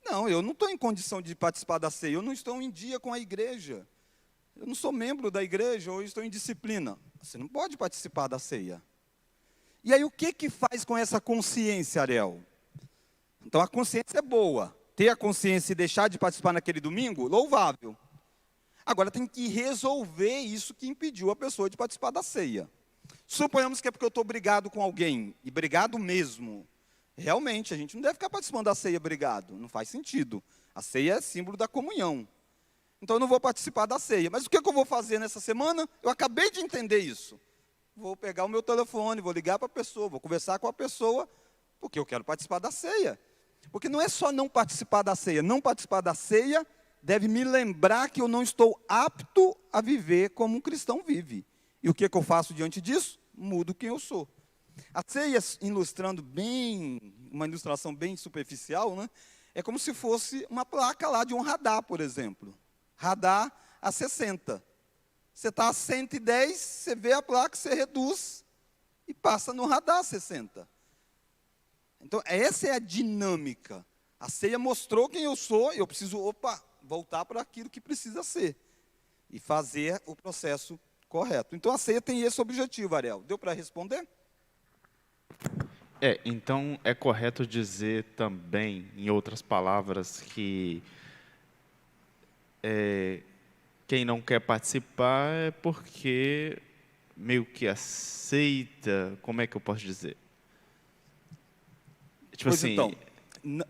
não, eu não estou em condição de participar da ceia, eu não estou em dia com a igreja, eu não sou membro da igreja, ou estou em disciplina. Você não pode participar da ceia. E aí o que faz com essa consciência, Ariel? Então a consciência é boa. Ter a consciência e deixar de participar naquele domingo, louvável. Agora tem que resolver isso que impediu a pessoa de participar da ceia. Suponhamos que é porque eu estou brigado com alguém, e brigado mesmo. Realmente, a gente não deve ficar participando da ceia brigado, não faz sentido. A ceia é símbolo da comunhão. Então eu não vou participar da ceia. Mas o que eu vou fazer nessa semana? Eu acabei de entender isso. Vou pegar o meu telefone, vou ligar para a pessoa, vou conversar com a pessoa, porque eu quero participar da ceia. Porque não é só não participar da ceia. Não participar da ceia deve me lembrar que eu não estou apto a viver como um cristão vive. E o que eu faço diante disso? Mudo quem eu sou. A ceia, ilustrando bem, uma ilustração bem superficial, né? É como se fosse uma placa lá de um radar, por exemplo. Radar a 60. Você está a 110, você vê a placa, você reduz e passa no radar a 60. Então, essa é a dinâmica. A ceia mostrou quem eu sou, eu preciso, voltar para aquilo que precisa ser. E fazer o processo correto. Então, a ceia tem esse objetivo, Ariel. Deu para responder? Então é correto dizer também, em outras palavras, que quem não quer participar é porque meio que aceita, como é que eu posso dizer? Tipo Pois assim, então,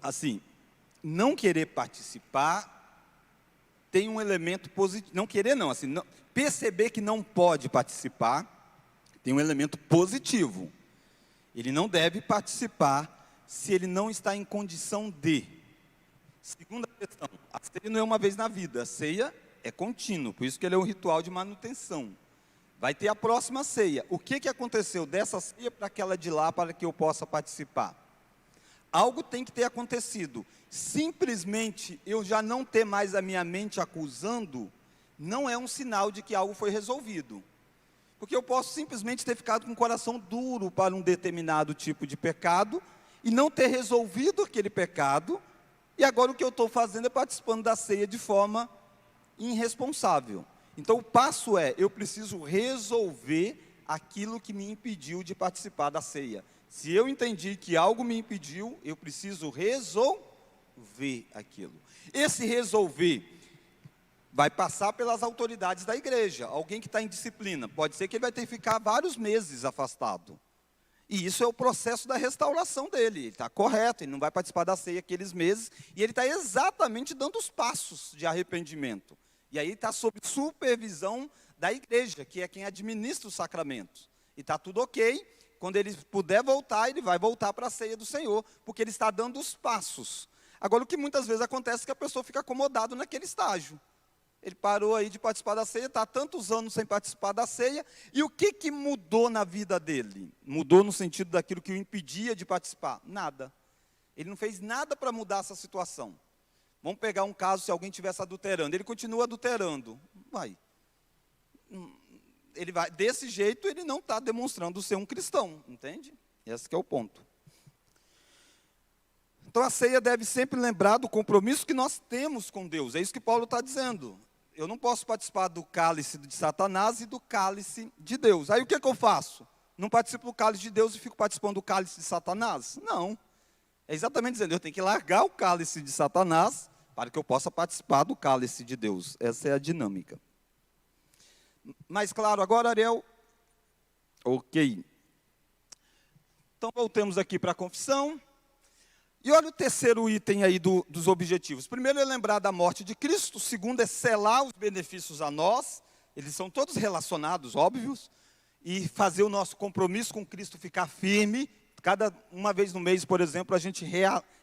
assim, não querer participar tem um elemento positivo. Não querer não, assim, perceber que não pode participar tem um elemento positivo. Ele não deve participar se ele não está em condição de. Segunda questão, a ceia não é uma vez na vida, a ceia é contínuo, por isso que ele é um ritual de manutenção. Vai ter a próxima ceia. O que aconteceu dessa ceia para aquela de lá, para que eu possa participar? Algo tem que ter acontecido. Simplesmente eu já não ter mais a minha mente acusando, não é um sinal de que algo foi resolvido. Porque eu posso simplesmente ter ficado com o coração duro para um determinado tipo de pecado e não ter resolvido aquele pecado, e agora o que eu estou fazendo é participando da ceia de forma irresponsável. Então o passo é, eu preciso resolver aquilo que me impediu de participar da ceia. Se eu entendi que algo me impediu, eu preciso resolver aquilo. Esse resolver vai passar pelas autoridades da igreja. Alguém que está em disciplina, pode ser que ele vai ter que ficar vários meses afastado. E isso é o processo da restauração dele. Ele está correto, ele não vai participar da ceia aqueles meses, e ele está exatamente dando os passos de arrependimento. E aí está sob supervisão da igreja, que é quem administra os sacramentos. E está tudo ok. Quando ele puder voltar, ele vai voltar para a ceia do Senhor, porque ele está dando os passos. Agora, o que muitas vezes acontece é que a pessoa fica acomodada naquele estágio. Ele parou aí de participar da ceia, está há tantos anos sem participar da ceia, e o que mudou na vida dele? Mudou no sentido daquilo que o impedia de participar? Nada. Ele não fez nada para mudar essa situação. Vamos pegar um caso, se alguém estivesse adulterando, ele continua adulterando. Ele vai, desse jeito, ele não está demonstrando ser um cristão, entende? Esse que é o ponto. Então a ceia deve sempre lembrar do compromisso que nós temos com Deus. É isso que Paulo está dizendo. Eu não posso participar do cálice de Satanás e do cálice de Deus. Aí o que eu faço? Não participo do cálice de Deus e fico participando do cálice de Satanás? Não. É exatamente dizendo, eu tenho que largar o cálice de Satanás para que eu possa participar do cálice de Deus. Essa é a dinâmica. Mas claro, agora Ariel, ok. Então voltemos aqui para a confissão. E olha o terceiro item aí dos objetivos. Primeiro é lembrar da morte de Cristo. O segundo é selar os benefícios a nós. Eles são todos relacionados, óbvios. E fazer o nosso compromisso com Cristo ficar firme. Uma vez no mês, por exemplo, a gente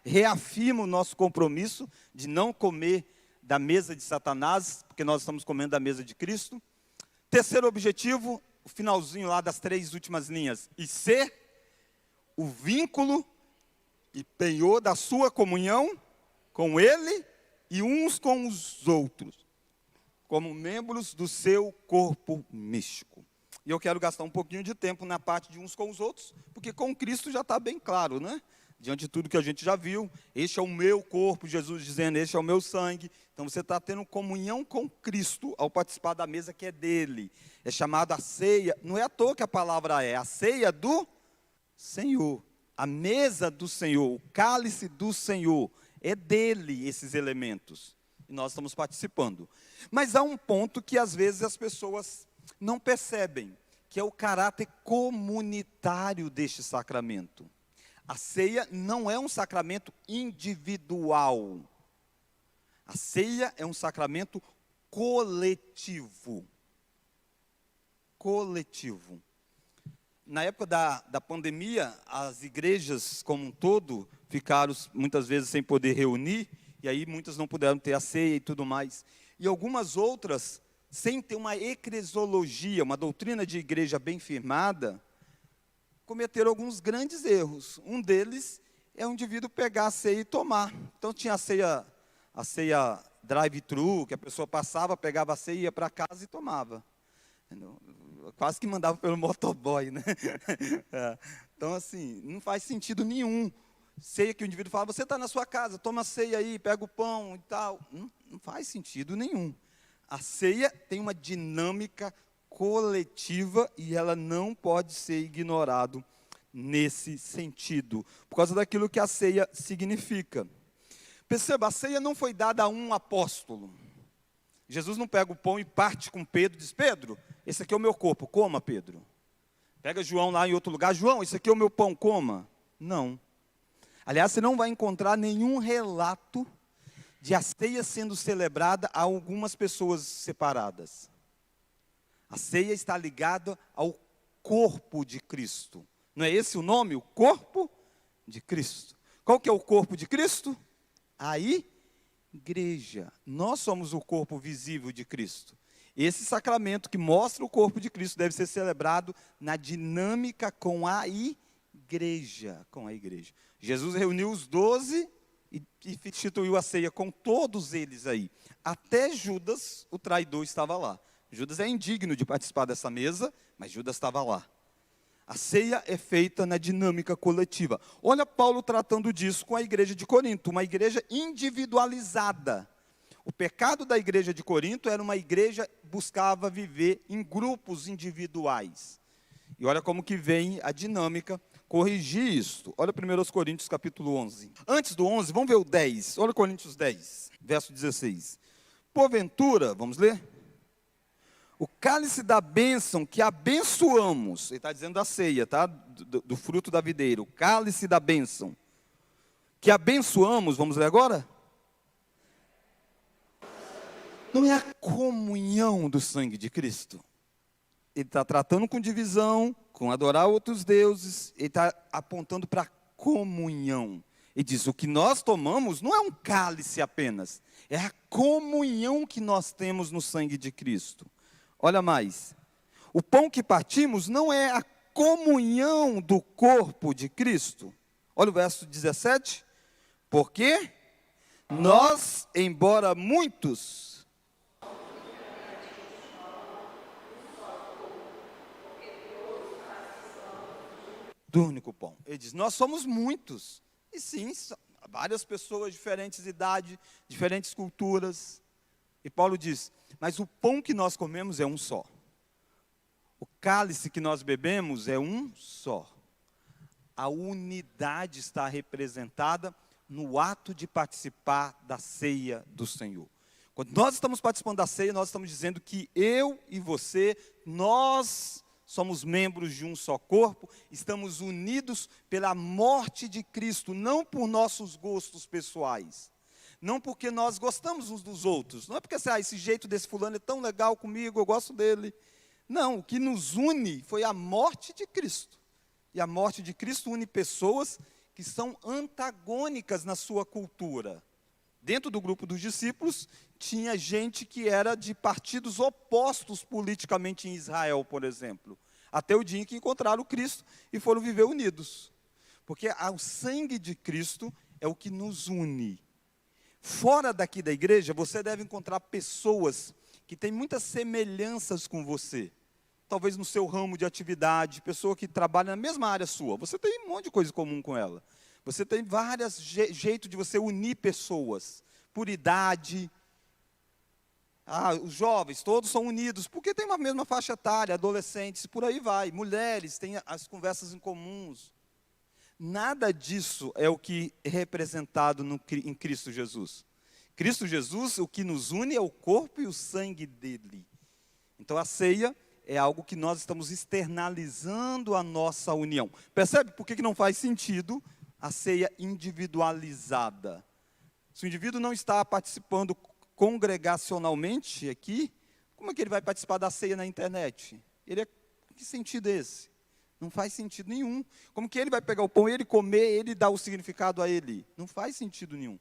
reafirma o nosso compromisso de não comer da mesa de Satanás, porque nós estamos comendo da mesa de Cristo. Terceiro objetivo, o finalzinho lá das 3 últimas linhas. E ser o vínculo e penhor da sua comunhão com Ele e uns com os outros. como membros do seu corpo místico. E eu quero gastar um pouquinho de tempo na parte de uns com os outros, porque com Cristo já está bem claro, né? Diante de tudo que a gente já viu, este é o meu corpo, Jesus dizendo, este é o meu sangue. Então você está tendo comunhão com Cristo ao participar da mesa que é dele. É chamada a ceia, não é à toa que a palavra é a ceia do Senhor. A mesa do Senhor, o cálice do Senhor, é dele esses elementos. E nós estamos participando. Mas há um ponto que às vezes as pessoas não percebem, que é o caráter comunitário deste sacramento. A ceia não é um sacramento individual. A ceia é um sacramento coletivo. Coletivo. Na época da pandemia, as igrejas como um todo ficaram muitas vezes sem poder reunir, e aí muitas não puderam ter a ceia e tudo mais. E algumas outras, sem ter uma eclesiologia, uma doutrina de igreja bem firmada, cometeram alguns grandes erros. Um deles é o indivíduo pegar a ceia e tomar. Então tinha a ceia drive-thru, que a pessoa passava, pegava a ceia, ia para casa e tomava. Quase que mandava pelo motoboy, né? Então assim, não faz sentido nenhum. Ceia que o indivíduo fala, você está na sua casa, toma a ceia aí, pega o pão e tal. Não faz sentido nenhum. A ceia tem uma dinâmica coletiva e ela não pode ser ignorado nesse sentido, por causa daquilo que a ceia significa. Perceba, a ceia não foi dada a um apóstolo. Jesus não pega o pão e parte com Pedro, diz, Pedro, esse aqui é o meu corpo, coma, Pedro. Pega João lá em outro lugar, João, esse aqui é o meu pão, coma. Não. Aliás, você não vai encontrar nenhum relato de a ceia sendo celebrada a algumas pessoas separadas. A ceia está ligada ao corpo de Cristo. Não é esse o nome? O corpo de Cristo. Qual que é o corpo de Cristo? A igreja. Nós somos o corpo visível de Cristo. Esse sacramento que mostra o corpo de Cristo deve ser celebrado na dinâmica com a igreja. Com a igreja. Jesus reuniu os 12 e instituiu a ceia com todos eles aí. Até Judas, o traidor, estava lá. Judas é indigno de participar dessa mesa, mas Judas estava lá. A ceia é feita na dinâmica coletiva. Olha Paulo tratando disso com a igreja de Corinto, uma igreja individualizada. O pecado da igreja de Corinto era uma igreja que buscava viver em grupos individuais. E olha como que vem a dinâmica corrigir isto. Olha 1 Coríntios capítulo 11. Antes do 11, vamos ver o 10. Olha Coríntios 10, verso 16. Porventura, vamos ler? O cálice da bênção que abençoamos, ele está dizendo da ceia, tá? Do fruto da videira, o cálice da bênção, que abençoamos, vamos ler agora? Não é a comunhão do sangue de Cristo. Ele está tratando com divisão, com adorar outros deuses, ele está apontando para a comunhão. Ele diz, o que nós tomamos não é um cálice apenas, é a comunhão que nós temos no sangue de Cristo. Olha mais, o pão que partimos não é a comunhão do corpo de Cristo. Olha o verso 17. Porque nós, embora muitos, do único pão. Ele diz, nós somos muitos. E sim, várias pessoas, diferentes idades, diferentes culturas. E Paulo diz, mas o pão que nós comemos é um só. O cálice que nós bebemos é um só. A unidade está representada no ato de participar da ceia do Senhor. Quando nós estamos participando da ceia, nós estamos dizendo que eu e você, nós somos membros de um só corpo, estamos unidos pela morte de Cristo, não por nossos gostos pessoais. Não porque nós gostamos uns dos outros. Não é porque esse jeito desse fulano é tão legal comigo, eu gosto dele. Não, o que nos une foi a morte de Cristo. E a morte de Cristo une pessoas que são antagônicas na sua cultura. Dentro do grupo dos discípulos, tinha gente que era de partidos opostos politicamente em Israel, por exemplo. Até o dia em que encontraram Cristo e foram viver unidos. Porque o sangue de Cristo é o que nos une. Fora daqui da igreja, você deve encontrar pessoas que tem muitas semelhanças com você. Talvez no seu ramo de atividade, pessoa que trabalha na mesma área sua. Você tem um monte de coisa em comum com ela. Você tem vários jeitos de você unir pessoas, por idade. Os jovens, todos são unidos, porque tem uma mesma faixa etária, adolescentes, por aí vai. Mulheres, têm as conversas em comuns. Nada disso é o que é representado em Cristo Jesus. Cristo Jesus, o que nos une é o corpo e o sangue dele. Então a ceia é algo que nós estamos externalizando a nossa união. Percebe por que não faz sentido a ceia individualizada? Se o indivíduo não está participando congregacionalmente aqui, como é que ele vai participar da ceia na internet? Que sentido é esse? Não faz sentido nenhum. Como que ele vai pegar o pão, ele comer, ele dar o significado a ele? Não faz sentido nenhum.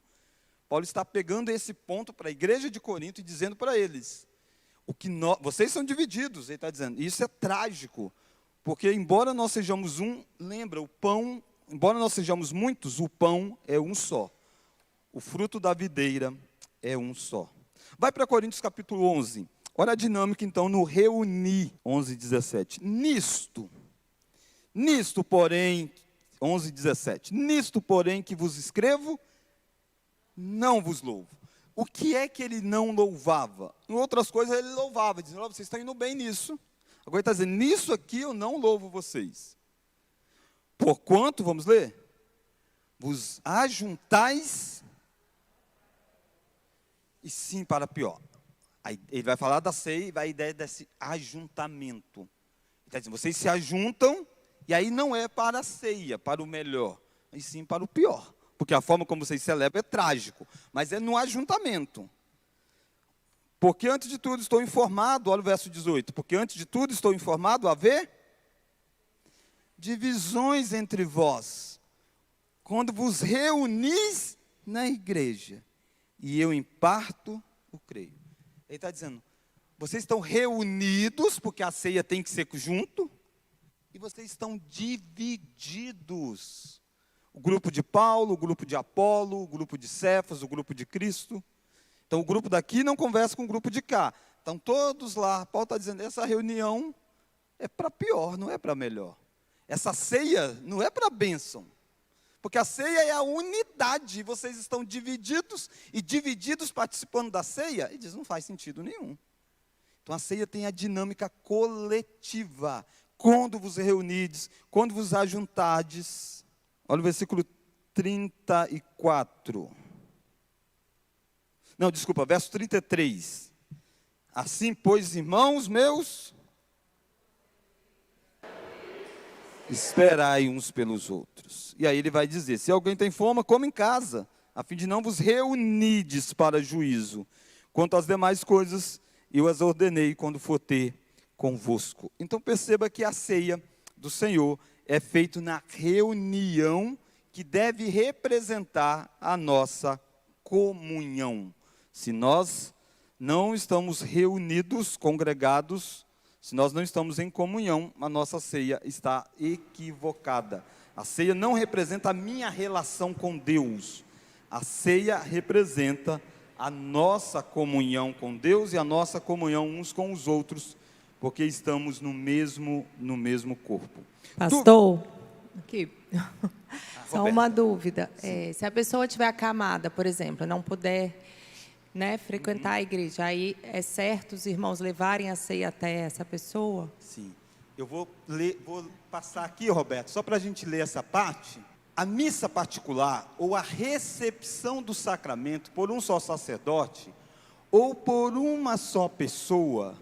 Paulo está pegando esse ponto para a igreja de Corinto e dizendo para eles, vocês são divididos, ele está dizendo, isso é trágico, porque embora nós sejamos lembra, o pão, embora nós sejamos muitos, o pão é um só. O fruto da videira é um só. Vai para Coríntios capítulo 11. Olha a dinâmica então no reunir, 11, 17. Nisto, porém, 11, 17. Nisto, porém, que vos escrevo, não vos louvo. O que é que ele não louvava? Em outras coisas ele louvava, dizendo, vocês estão indo bem nisso. Agora ele está dizendo, nisso aqui eu não louvo vocês. Porquanto, vamos ler? Vos ajuntais, e sim para pior. Aí ele vai falar da ceia e vai a ideia desse ajuntamento. Ele está dizendo, vocês se ajuntam, e aí não é para a ceia, para o melhor, e sim para o pior. Porque a forma como vocês celebram é trágico, mas é no ajuntamento. Porque antes de tudo estou informado, olha o verso 18, porque antes de tudo estou informado a haver divisões entre vós, quando vos reunis na igreja, e eu em parto o creio. Ele está dizendo, vocês estão reunidos, porque a ceia tem que ser junto, e vocês estão divididos. O grupo de Paulo, o grupo de Apolo, o grupo de Cefas, o grupo de Cristo. Então, o grupo daqui não conversa com o grupo de cá. Estão todos lá. Paulo está dizendo, essa reunião é para pior, não é para melhor. Essa ceia não é para bênção. Porque a ceia é a unidade. E vocês estão divididos, e divididos participando da ceia. E diz, não faz sentido nenhum. Então, a ceia tem a dinâmica coletiva. Quando vos reunides, quando vos ajuntardes. Olha o versículo 34. Não, desculpa, verso 33. Assim, pois, irmãos meus, esperai uns pelos outros. E aí ele vai dizer, se alguém tem fome, coma em casa, a fim de não vos reunides para juízo. Quanto às demais coisas, eu as ordenei quando for ter convosco. Então perceba que a ceia do Senhor é feito na reunião que deve representar a nossa comunhão. Se nós não estamos reunidos, congregados, se nós não estamos em comunhão, a nossa ceia está equivocada. A ceia não representa a minha relação com Deus. A ceia representa a nossa comunhão com Deus e a nossa comunhão uns com os outros, porque estamos no mesmo corpo. Pastor, aqui. Só Roberta. uma dúvida. Se a pessoa tiver acamada, por exemplo, não puder, frequentar a igreja, aí é certo os irmãos levarem a ceia até essa pessoa? Sim. Eu vou passar aqui, Roberto, só para a gente ler essa parte. A missa particular, ou a recepção do sacramento por um só sacerdote, ou por uma só pessoa,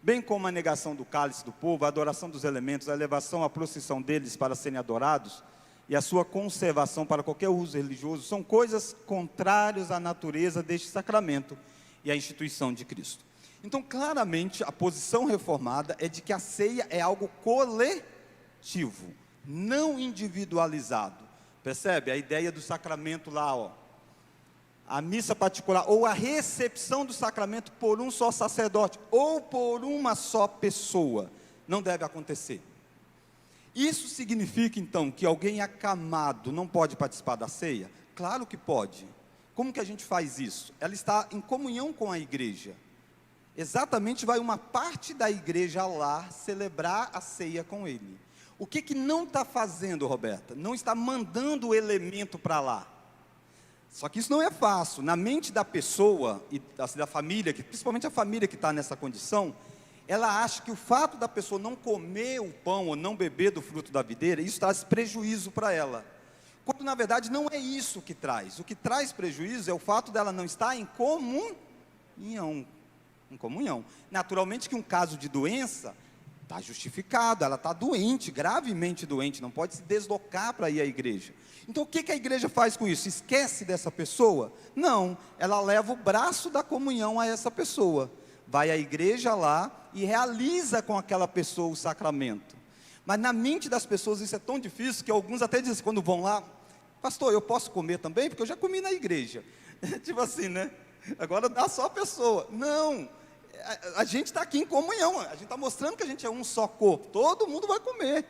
bem como a negação do cálice do povo, a adoração dos elementos, a elevação, a procissão deles para serem adorados, e a sua conservação para qualquer uso religioso, são coisas contrárias à natureza deste sacramento e à instituição de Cristo. Então, claramente, a posição reformada é de que a ceia é algo coletivo, não individualizado. Percebe? A ideia do sacramento lá, a missa particular, ou a recepção do sacramento por um só sacerdote, ou por uma só pessoa, não deve acontecer. Isso significa, então, que alguém acamado não pode participar da ceia? Claro que pode. Como que a gente faz isso? Ela está em comunhão com a igreja. Exatamente, vai uma parte da igreja lá celebrar a ceia com ele. O que não está fazendo, Roberta? Não está mandando o elemento para lá. Só que isso não é fácil. Na mente da pessoa, e da família, principalmente a família que está nessa condição, ela acha que o fato da pessoa não comer o pão ou não beber do fruto da videira, isso traz prejuízo para ela. Quando na verdade não é isso que traz. O que traz prejuízo é o fato dela não estar em comunhão. Naturalmente que um caso de doença está justificado, ela está doente, gravemente doente, não pode se deslocar para ir à igreja. Então o que a igreja faz com isso? Esquece dessa pessoa? Não, ela leva o braço da comunhão a essa pessoa. Vai à igreja lá e realiza com aquela pessoa o sacramento. Mas na mente das pessoas isso é tão difícil que alguns até dizem, quando vão lá, pastor, eu posso comer também? Porque eu já comi na igreja. Tipo assim, né? Agora dá só a pessoa. Não, a gente está aqui em comunhão, a gente está mostrando que a gente é um só corpo, todo mundo vai comer,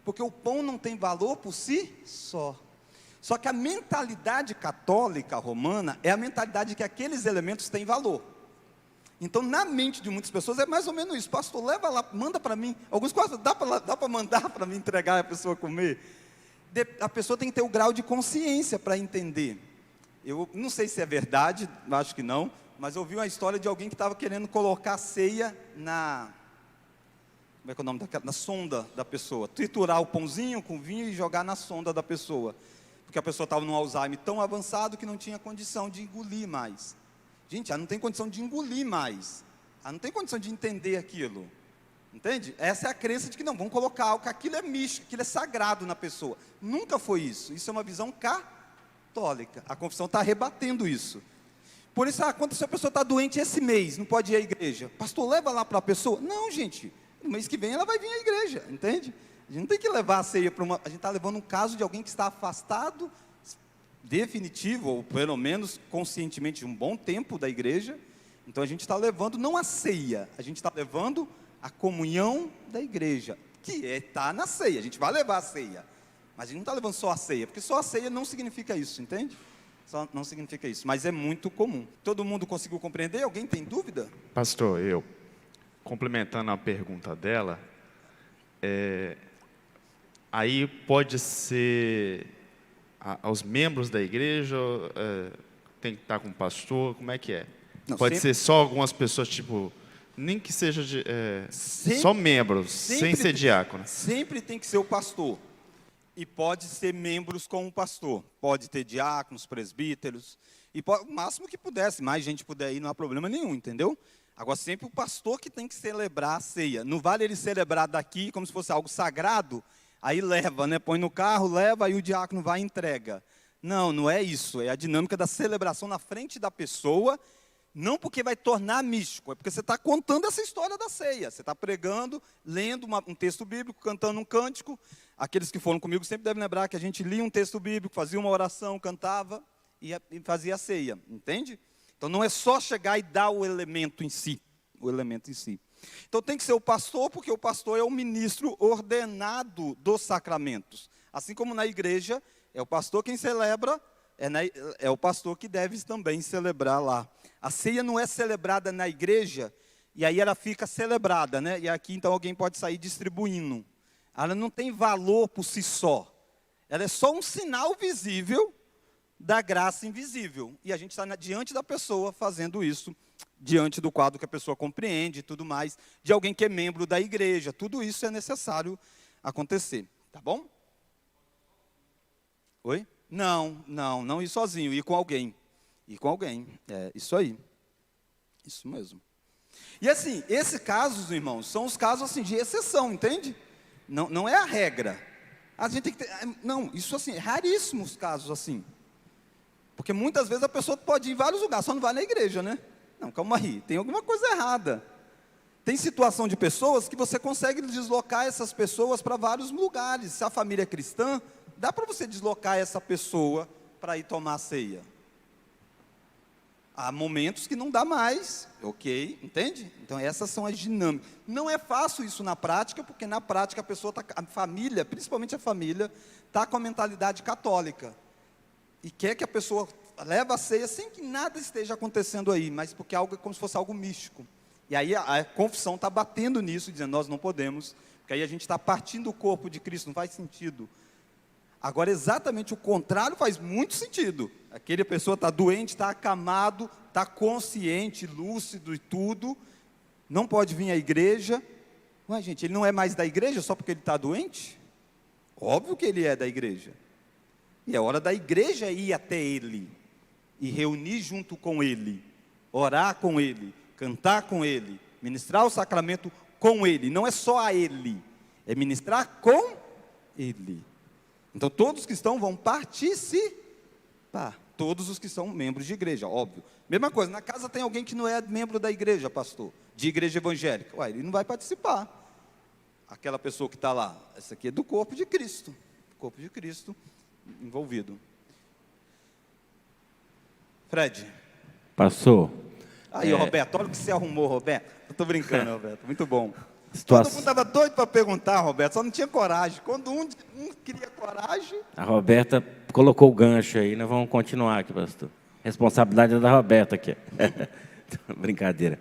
porque o pão não tem valor por si só. Só que a mentalidade católica romana é a mentalidade que aqueles elementos têm valor. Então na mente de muitas pessoas é mais ou menos isso, pastor, leva lá, manda para mim, alguns quase dá para mandar para mim entregar e a pessoa comer. A pessoa tem que ter o grau de consciência para entender. Eu não sei se é verdade, acho que não, mas eu ouvi uma história de alguém que estava querendo colocar a ceia como é que é o nome daquela? Na sonda da pessoa, triturar o pãozinho com vinho e jogar na sonda da pessoa, porque a pessoa estava num Alzheimer tão avançado que não tinha condição de engolir mais. Gente, ela não tem condição de engolir mais, ela não tem condição de entender aquilo, entende? Essa é a crença de que não, vamos colocar algo, que aquilo é místico, aquilo é sagrado na pessoa. Nunca foi isso, isso é uma visão católica, a confissão está rebatendo isso. Por isso, quando a pessoa está doente esse mês, não pode ir à igreja, pastor, leva lá para a pessoa. Não, gente, no mês que vem ela vai vir à igreja, entende? A gente não tem que levar a ceia para a gente está levando um caso de alguém que está afastado, definitivo, ou pelo menos conscientemente, de um bom tempo da igreja. Então a gente está levando não a ceia, a gente está levando a comunhão da igreja, que está na ceia. A gente vai levar a ceia, mas a gente não está levando só a ceia, porque só a ceia não significa isso, entende? Só não significa isso, mas é muito comum. Todo mundo conseguiu compreender? Alguém tem dúvida? Pastor, eu, complementando a pergunta dela, aí pode ser aos membros da igreja, tem que estar com o pastor, como é que é? Não, pode sempre, ser só algumas pessoas, tipo, nem que seja só membros, sem ser diácono. Sempre tem que ser o pastor. E pode ser membros com o pastor. Pode ter diáconos, presbíteros. E o máximo que pudesse, mais gente puder ir, não há problema nenhum, entendeu? Agora, sempre o pastor que tem que celebrar a ceia. Não vale ele celebrar daqui como se fosse algo sagrado, aí leva, né? Põe no carro, leva, aí o diácono vai e entrega. Não, não é isso. É a dinâmica da celebração na frente da pessoa, não porque vai tornar místico, é porque você está contando essa história da ceia. Você está pregando, lendo um texto bíblico, cantando um cântico. Aqueles que foram comigo sempre devem lembrar que a gente lia um texto bíblico, fazia uma oração, cantava e fazia a ceia, entende? Então não é só chegar e dar o elemento em si, Então tem que ser o pastor, porque o pastor é o ministro ordenado dos sacramentos. Assim como na igreja, é o pastor quem celebra, é o pastor que deve também celebrar lá. A ceia não é celebrada na igreja, e aí ela fica celebrada, né? E aqui então alguém pode sair distribuindo. Ela não tem valor por si só. Ela é só um sinal visível da graça invisível. E a gente está diante da pessoa fazendo isso, diante do quadro que a pessoa compreende e tudo mais, de alguém que é membro da igreja. Tudo isso é necessário acontecer. Tá bom? Oi? Não ir sozinho, ir com alguém. É isso aí. Isso mesmo. E assim, esses casos, irmãos, são os casos assim, de exceção, entende? Não é a regra. A gente tem que ter, não, isso assim, é raríssimos casos assim. Porque muitas vezes a pessoa pode ir em vários lugares, só não vai na igreja, né? Não, calma aí, tem alguma coisa errada. Tem situação de pessoas que você consegue deslocar essas pessoas para vários lugares. Se a família é cristã, dá para você deslocar essa pessoa para ir tomar a ceia. Há momentos que não dá mais, ok, entende? Então essas são as dinâmicas. Não é fácil isso na prática, porque na prática a família, principalmente a família, está com a mentalidade católica. E quer que a pessoa leve a ceia sem que nada esteja acontecendo aí, mas porque é algo como se fosse algo místico. E aí a confissão está batendo nisso, dizendo, nós não podemos, porque aí a gente está partindo do corpo de Cristo, não faz sentido. Agora, exatamente o contrário faz muito sentido. Aquela pessoa está doente, está acamado, está consciente, lúcido e tudo, não pode vir à igreja. Ué, gente, ele não é mais da igreja só porque ele está doente? Óbvio que ele é da igreja. E é hora da igreja ir até ele, e reunir junto com ele, orar com ele, cantar com ele, ministrar o sacramento com ele. Não é só a ele, é ministrar com ele. Então todos que estão vão participar, todos os que são membros de igreja, óbvio. Mesma coisa, na casa tem alguém que não é membro da igreja, pastor, de igreja evangélica. Ué, ele não vai participar. Aquela pessoa que está lá, essa aqui é do corpo de Cristo envolvido. Fred. Pastor. Aí, Roberto, olha o que você arrumou, Roberto. Eu estou brincando, Roberto, muito bom. Situação. Todo mundo estava doido para perguntar, Roberto, só não tinha coragem. Quando um queria coragem... A Roberta colocou o gancho aí, nós vamos continuar aqui, pastor. Responsabilidade é da Roberta aqui. Brincadeira.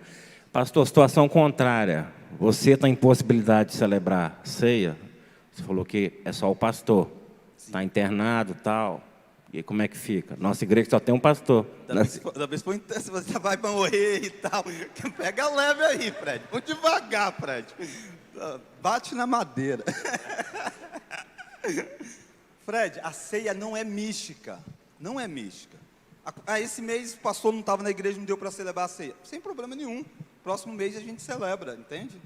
Pastor, situação contrária. Você está em possibilidade de celebrar ceia? Você falou que é só o pastor. Está internado e tal. E aí, como é que fica? Nossa igreja só tem um pastor. Da vez for se você vai morrer e tal, pega leve aí, Fred. Vamos devagar, Fred. Bate na madeira. Fred, a ceia não é mística. Não é mística. Esse mês o pastor não estava na igreja, não deu para celebrar a ceia. Sem problema nenhum. Próximo mês a gente celebra, entende?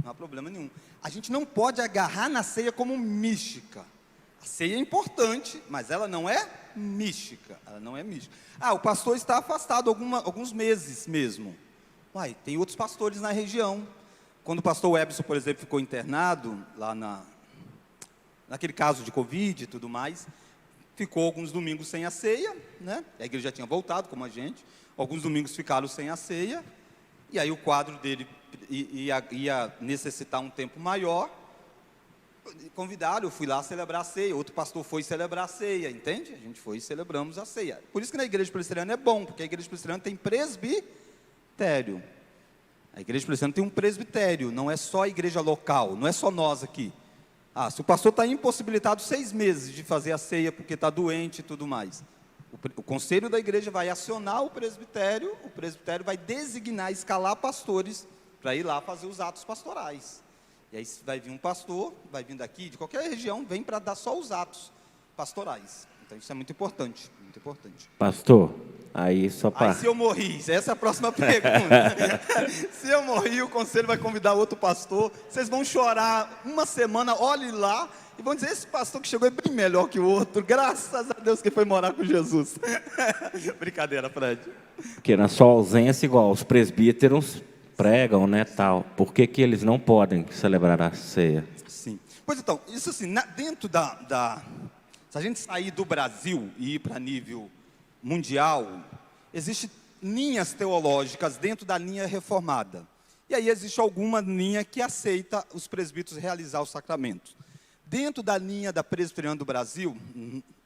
Não há problema nenhum. A gente não pode agarrar na ceia como mística. A ceia é importante, mas ela não é mística. Ela não é mística. O pastor está afastado alguns meses mesmo. Uai, tem outros pastores na região. Quando o pastor Webson, por exemplo, ficou internado, lá naquele caso de Covid e tudo mais, ficou alguns domingos sem a ceia, né? A igreja já tinha voltado, como a gente. Alguns domingos ficaram sem a ceia. E aí o quadro dele ia necessitar um tempo maior. Convidaram, eu fui lá celebrar a ceia, outro pastor foi celebrar a ceia, entende? A gente foi e celebramos a ceia. Por isso que na igreja presbiteriana é bom, porque a igreja presbiteriana tem presbitério. A igreja presbiteriana tem um presbitério, não é só a igreja local, não é só nós aqui. Se o pastor está impossibilitado 6 meses de fazer a ceia porque está doente e tudo mais, o conselho da igreja vai acionar o presbitério vai designar, escalar pastores para ir lá fazer os atos pastorais. E aí vai vir um pastor, vai vir daqui, de qualquer região, vem para dar só os atos pastorais. Então isso é muito importante, muito importante. Pastor, aí só para... Aí se eu morri, essa é a próxima pergunta. Se eu morri, o conselho vai convidar outro pastor, vocês vão chorar uma semana, olhe lá, e vão dizer, esse pastor que chegou é bem melhor que o outro, graças a Deus que foi morar com Jesus. Brincadeira, Fred. Porque na sua ausência, igual os presbíteros pregam, né, tal. Por que eles não podem celebrar a ceia? Sim. Pois então, isso assim, dentro se a gente sair do Brasil e ir para nível mundial, existem linhas teológicas dentro da linha reformada. E aí existe alguma linha que aceita os presbíteros realizar o sacramento. Dentro da linha da presbiteriana do Brasil,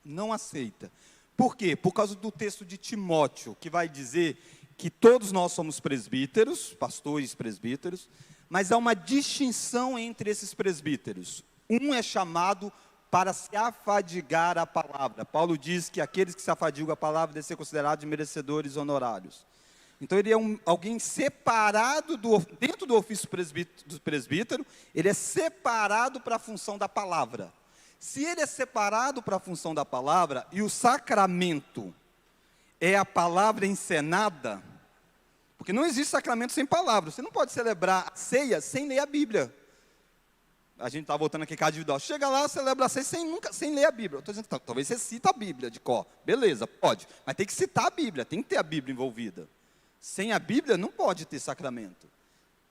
não aceita. Por quê? Por causa do texto de Timóteo, que vai dizer que todos nós somos presbíteros, pastores presbíteros, mas há uma distinção entre esses presbíteros. Um é chamado para se afadigar a palavra. Paulo diz que aqueles que se afadigam a palavra devem ser considerados merecedores honorários. Então ele é alguém separado, dentro do ofício do presbítero, ele é separado para a função da palavra. Se ele é separado para a função da palavra, e o sacramento é a palavra encenada, porque não existe sacramento sem palavra. Você não pode celebrar a ceia sem ler a Bíblia. A gente está voltando aqui casa individual. Chega lá, celebra a ceia sem ler a Bíblia. Eu estou dizendo que talvez você cita a Bíblia de cor. Beleza, pode. Mas tem que citar a Bíblia, tem que ter a Bíblia envolvida. Sem a Bíblia não pode ter sacramento.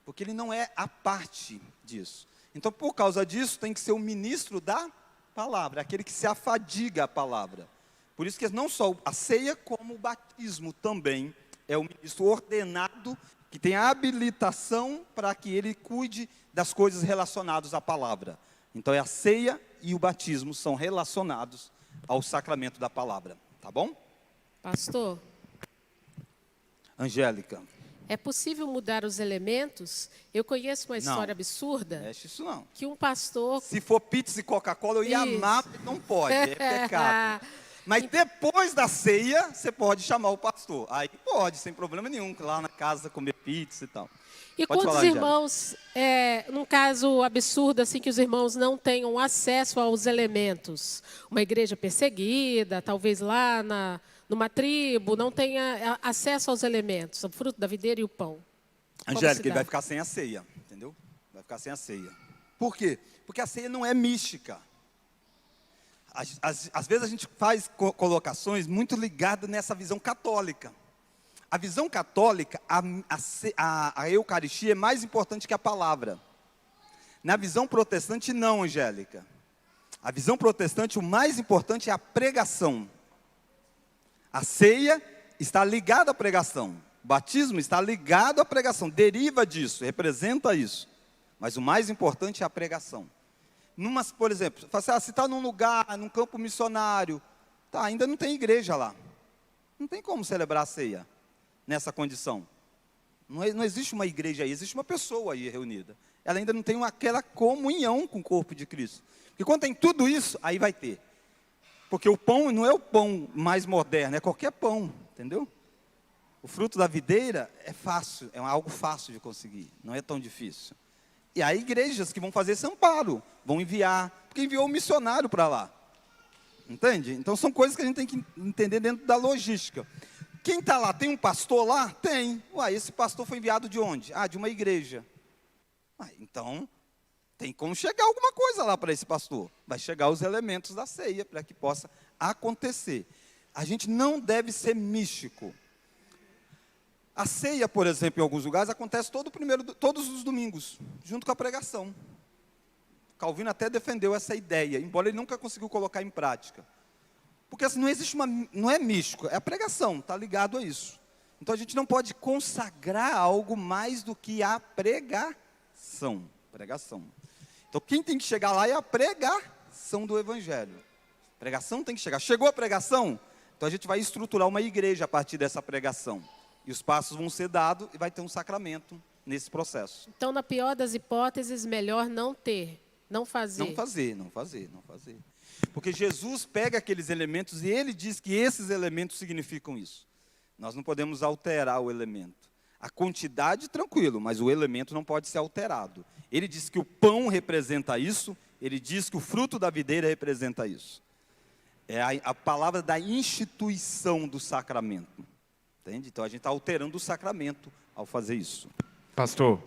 Porque ele não é a parte disso. Então, por causa disso, tem que ser o ministro da palavra, aquele que se afadiga a palavra. Por isso que não só a ceia, como o batismo também é o ministro ordenado, que tem a habilitação para que ele cuide das coisas relacionadas à palavra. Então, a ceia e o batismo são relacionados ao sacramento da palavra. Tá bom? Pastor, Angélica. É possível mudar os elementos? Eu conheço uma história absurda Mexe isso não. que um pastor... Se for pizza e Coca-Cola, eu ia Isso. amar, não pode, é pecado. Mas depois da ceia, você pode chamar o pastor. Aí pode, sem problema nenhum, lá na casa comer pizza e tal. E Pode quantos falar, irmãos, num caso absurdo, assim, que os irmãos não tenham acesso aos elementos? Uma igreja perseguida, talvez lá numa tribo, não tenha acesso aos elementos, o fruto da videira e o pão. Como Angélica, se ele dá? vai ficar sem a ceia, entendeu? Vai ficar sem a ceia. Por quê? Porque a ceia não é mística. Às vezes a gente faz colocações muito ligadas nessa visão católica. A visão católica, a Eucaristia é mais importante que a palavra. Na visão protestante, não, Angélica. A visão protestante, o mais importante é a pregação. A ceia está ligada à pregação. O batismo está ligado à pregação. Deriva disso, representa isso. Mas o mais importante é a pregação. Por exemplo, se está num lugar, num campo missionário, tá, ainda não tem igreja lá. Não tem como celebrar a ceia nessa condição. Não existe uma igreja aí, existe uma pessoa aí reunida. Ela ainda não tem aquela comunhão com o corpo de Cristo. Porque quando tem tudo isso, aí vai ter. Porque o pão não é o pão mais moderno, é qualquer pão, entendeu? O fruto da videira é fácil, é algo fácil de conseguir, não é tão difícil. E há igrejas que vão fazer esse amparo, vão enviar, porque enviou um missionário para lá. Entende? Então são coisas que a gente tem que entender dentro da logística. Quem está lá, tem um pastor lá? Tem. Uai, esse pastor foi enviado de onde? Ah, de uma igreja. Então, tem como chegar alguma coisa lá para esse pastor. Vai chegar os elementos da ceia para que possa acontecer. A gente não deve ser místico. A ceia, por exemplo, em alguns lugares, acontece todos os domingos, junto com a pregação. Calvino até defendeu essa ideia, embora ele nunca conseguiu colocar em prática. Porque assim, não é místico, é a pregação, está ligado a isso. Então a gente não pode consagrar algo mais do que a pregação. Então quem tem que chegar lá é a pregação do Evangelho. Pregação tem que chegar. Chegou a pregação? Então a gente vai estruturar uma igreja a partir dessa pregação. E os passos vão ser dados e vai ter um sacramento nesse processo. Então, na pior das hipóteses, melhor não ter, não fazer. Não fazer. Porque Jesus pega aqueles elementos e ele diz que esses elementos significam isso. Nós não podemos alterar o elemento. A quantidade, tranquilo, mas o elemento não pode ser alterado. Ele diz que o pão representa isso, ele diz que o fruto da videira representa isso. É a palavra da instituição do sacramento. Entende? Então a gente está alterando o sacramento ao fazer isso. Pastor,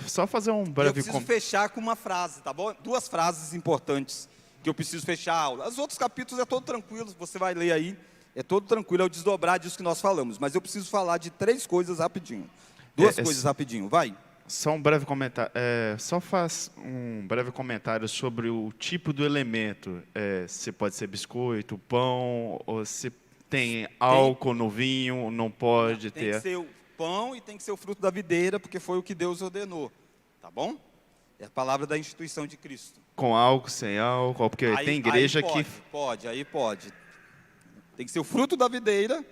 só fazer um breve... Eu preciso fechar com uma frase, tá bom? 2 frases importantes que eu preciso fechar a aula. Os outros capítulos é todo tranquilo, você vai ler aí. É todo tranquilo, é o desdobrar disso que nós falamos. Mas eu preciso falar de 3 coisas rapidinho. 2 coisas rapidinho, vai. Só um breve comentário. Só faz um breve comentário sobre o tipo do elemento. Se pode ser biscoito, pão, ou se tem álcool no vinho, não pode ter. Tem que ser o pão e tem que ser o fruto da videira, porque foi o que Deus ordenou. Tá bom? É a palavra da instituição de Cristo. Com álcool, sem álcool, porque tem igreja que... Pode. Tem que ser o fruto da videira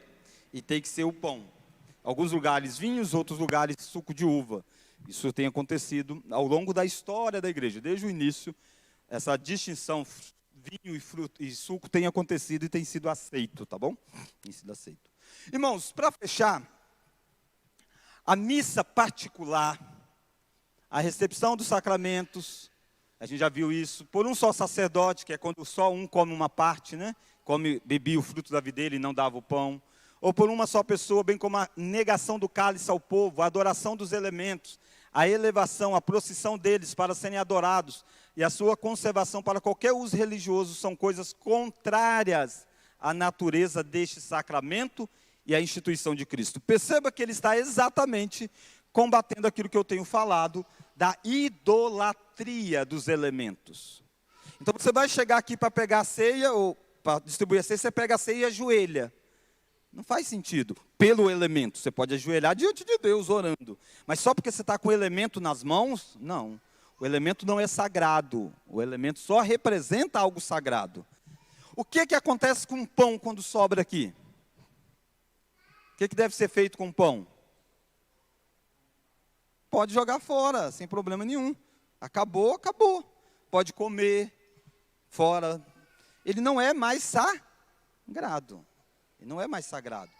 e tem que ser o pão. Alguns lugares vinhos, outros lugares suco de uva. Isso tem acontecido ao longo da história da igreja. Desde o início, essa distinção vinho e fruto e suco tem acontecido e tem sido aceito, tá bom? Tem sido aceito. Irmãos, para fechar, a missa particular, a recepção dos sacramentos, a gente já viu isso, por um só sacerdote, que é quando só um come uma parte, né? Bebia o fruto da videira e não dava o pão. Ou por uma só pessoa, bem como a negação do cálice ao povo, a adoração dos elementos, a elevação, a procissão deles para serem adorados e a sua conservação para qualquer uso religioso são coisas contrárias à natureza deste sacramento e à instituição de Cristo. Perceba que ele está exatamente combatendo aquilo que eu tenho falado da idolatria dos elementos. Então você vai chegar aqui para pegar a ceia ou para distribuir a ceia, você pega a ceia e ajoelha. Não faz sentido. Pelo elemento, você pode ajoelhar diante de Deus orando. Mas só porque você está com o elemento nas mãos, não. O elemento não é sagrado. O elemento só representa algo sagrado. O que acontece com o pão quando sobra aqui? O que deve ser feito com o pão? Pode jogar fora, sem problema nenhum. Acabou, acabou. Pode comer fora. Ele não é mais sagrado. Ele não é mais sagrado.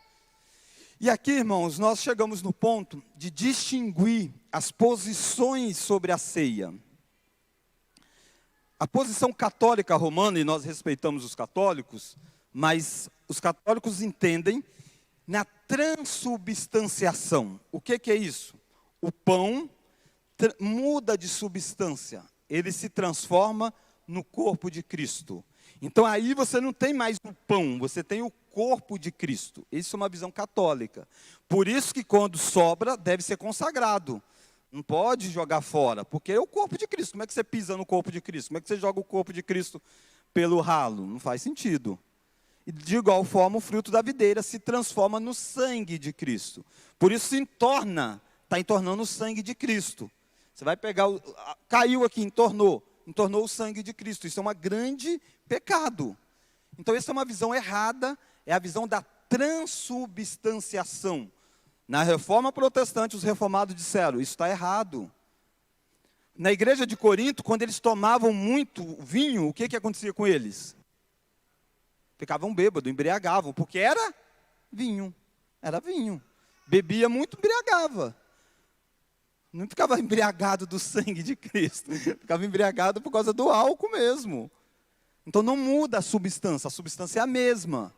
E aqui, irmãos, nós chegamos no ponto de distinguir as posições sobre a ceia. A posição católica romana, e nós respeitamos os católicos, mas os católicos entendem na transubstanciação. O que é isso? O pão muda de substância, ele se transforma no corpo de Cristo. Então aí você não tem mais o pão, você tem o corpo de Cristo. Isso é uma visão católica. Por isso que quando sobra, deve ser consagrado. Não pode jogar fora, porque é o corpo de Cristo. Como é que você pisa no corpo de Cristo? Como é que você joga o corpo de Cristo pelo ralo? Não faz sentido. E de igual forma, o fruto da videira se transforma no sangue de Cristo. Por isso se entorna, está entornando o sangue de Cristo. Você vai pegar, caiu aqui, entornou o sangue de Cristo. Isso é um grande pecado. Então essa é uma visão errada, é a visão da transubstanciação. Na reforma protestante, os reformados disseram, isso está errado. Na igreja de Corinto, quando eles tomavam muito vinho, o que acontecia com eles? Ficavam bêbados, embriagavam, porque era vinho. Era vinho. Bebia muito, embriagava. Não ficava embriagado do sangue de Cristo. Ficava embriagado por causa do álcool mesmo. Então não muda a substância é a mesma.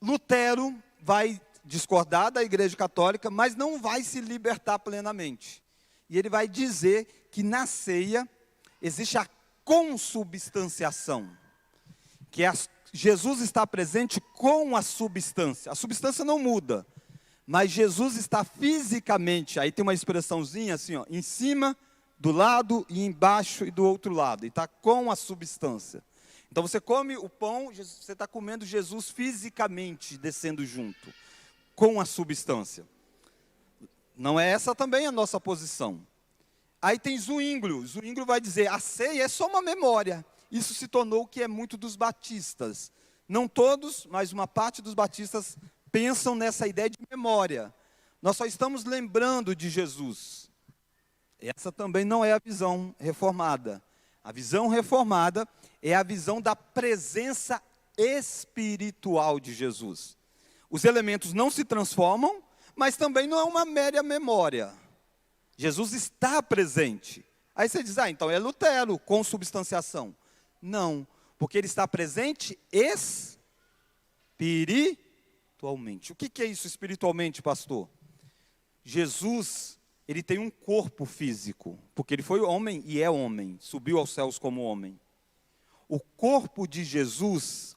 Lutero vai discordar da Igreja Católica, mas não vai se libertar plenamente. E ele vai dizer que na ceia existe a consubstanciação, que Jesus está presente com a substância. A substância não muda, mas Jesus está fisicamente, aí tem uma expressãozinha assim, ó, em cima, do lado e embaixo e do outro lado, e está com a substância. Então você come o pão, você está comendo Jesus fisicamente descendo junto, com a substância. Não é essa também a nossa posição. Aí tem Zwinglio. Zwinglio vai dizer, a ceia é só uma memória. Isso se tornou o que é muito dos batistas. Não todos, mas uma parte dos batistas pensam nessa ideia de memória. Nós só estamos lembrando de Jesus. Essa também não é a visão reformada. A visão reformada é a visão da presença espiritual de Jesus. Os elementos não se transformam, mas também não é uma mera memória. Jesus está presente. Aí você diz, então é Lutero, consubstanciação. Não, porque ele está presente espiritualmente. O que é isso espiritualmente, pastor? Jesus, ele tem um corpo físico, porque ele foi homem e é homem, subiu aos céus como homem. O corpo de Jesus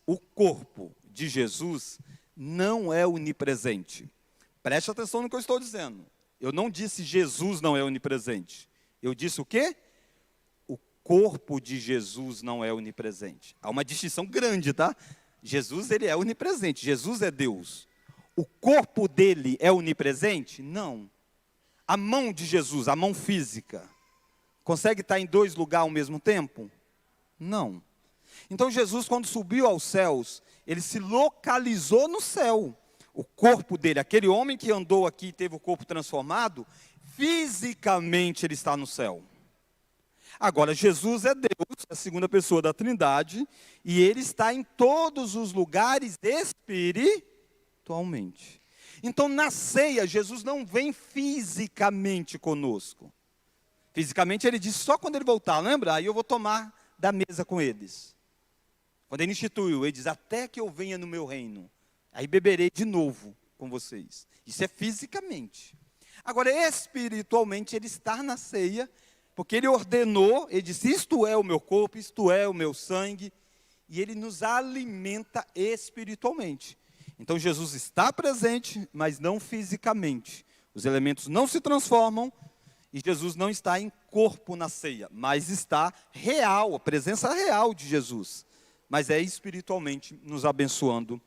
não é onipresente. Preste atenção no que eu estou dizendo. Eu não disse Jesus não é onipresente. Eu disse o quê? O corpo de Jesus não é onipresente. Há uma distinção grande, tá? Jesus, ele é onipresente. Jesus é Deus. O corpo dele é onipresente? Não. A mão de Jesus, a mão física, consegue estar em dois lugares ao mesmo tempo? Não. Então Jesus, quando subiu aos céus, ele se localizou no céu. O corpo dele, aquele homem que andou aqui e teve o corpo transformado, fisicamente ele está no céu. Agora, Jesus é Deus, a segunda pessoa da Trindade, e ele está em todos os lugares espiritualmente. Então, na ceia, Jesus não vem fisicamente conosco. Fisicamente, ele disse só quando ele voltar, lembra? Aí eu vou tomar da mesa com eles. Quando ele instituiu, ele diz, até que eu venha no meu reino, aí beberei de novo com vocês. Isso é fisicamente. Agora, espiritualmente, ele está na ceia, porque ele ordenou, ele disse, isto é o meu corpo, isto é o meu sangue, e ele nos alimenta espiritualmente. Então, Jesus está presente, mas não fisicamente. Os elementos não se transformam, e Jesus não está em corpo na ceia, mas está real, a presença real de Jesus. Mas é espiritualmente nos abençoando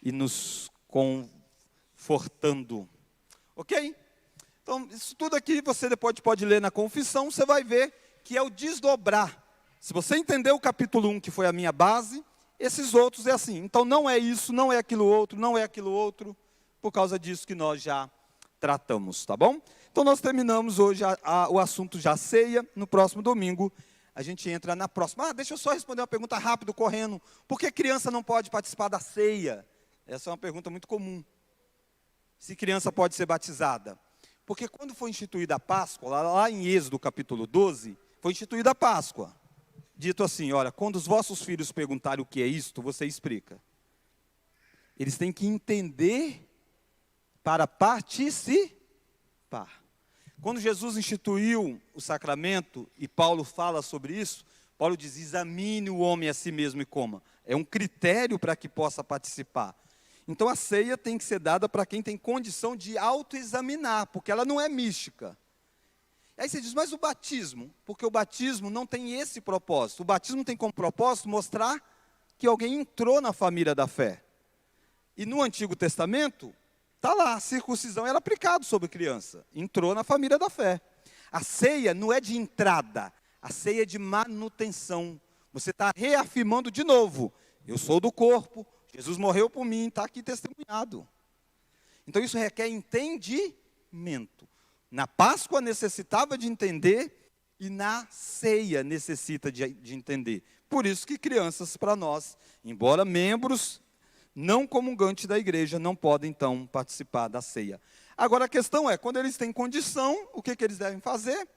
e nos confortando. Ok? Então, isso tudo aqui você depois pode ler na confissão, você vai ver que é o desdobrar. Se você entender o capítulo 1, que foi a minha base, esses outros é assim. Então, não é isso, não é aquilo outro, não é aquilo outro. por causa disso que nós já tratamos, tá bom? Então nós terminamos hoje o assunto já ceia. No próximo domingo a gente entra na próxima. Deixa eu só responder uma pergunta rápido, correndo. Por que criança não pode participar da ceia? Essa é uma pergunta muito comum. Se criança pode ser batizada? Porque quando foi instituída a Páscoa, lá em Êxodo capítulo 12, foi instituída a Páscoa. Dito assim, olha, quando os vossos filhos perguntarem o que é isto, você explica. Eles têm que entender para participar. Quando Jesus instituiu o sacramento, e Paulo fala sobre isso, Paulo diz, examine o homem a si mesmo e coma. É um critério para que possa participar. Então a ceia tem que ser dada para quem tem condição de autoexaminar, porque ela não é mística. Aí você diz, mas o batismo? Porque o batismo não tem esse propósito. O batismo tem como propósito mostrar que alguém entrou na família da fé. E no Antigo Testamento, está lá, a circuncisão era aplicada sobre criança. Entrou na família da fé. A ceia não é de entrada, a ceia é de manutenção. Você está reafirmando de novo, eu sou do corpo, Jesus morreu por mim, está aqui testemunhado. Então isso requer entendimento. Na Páscoa necessitava de entender e na ceia necessita de entender. Por isso que crianças para nós, embora membros não comungantes da igreja, não podem então participar da ceia. Agora a questão é, quando eles têm condição, o que eles devem fazer?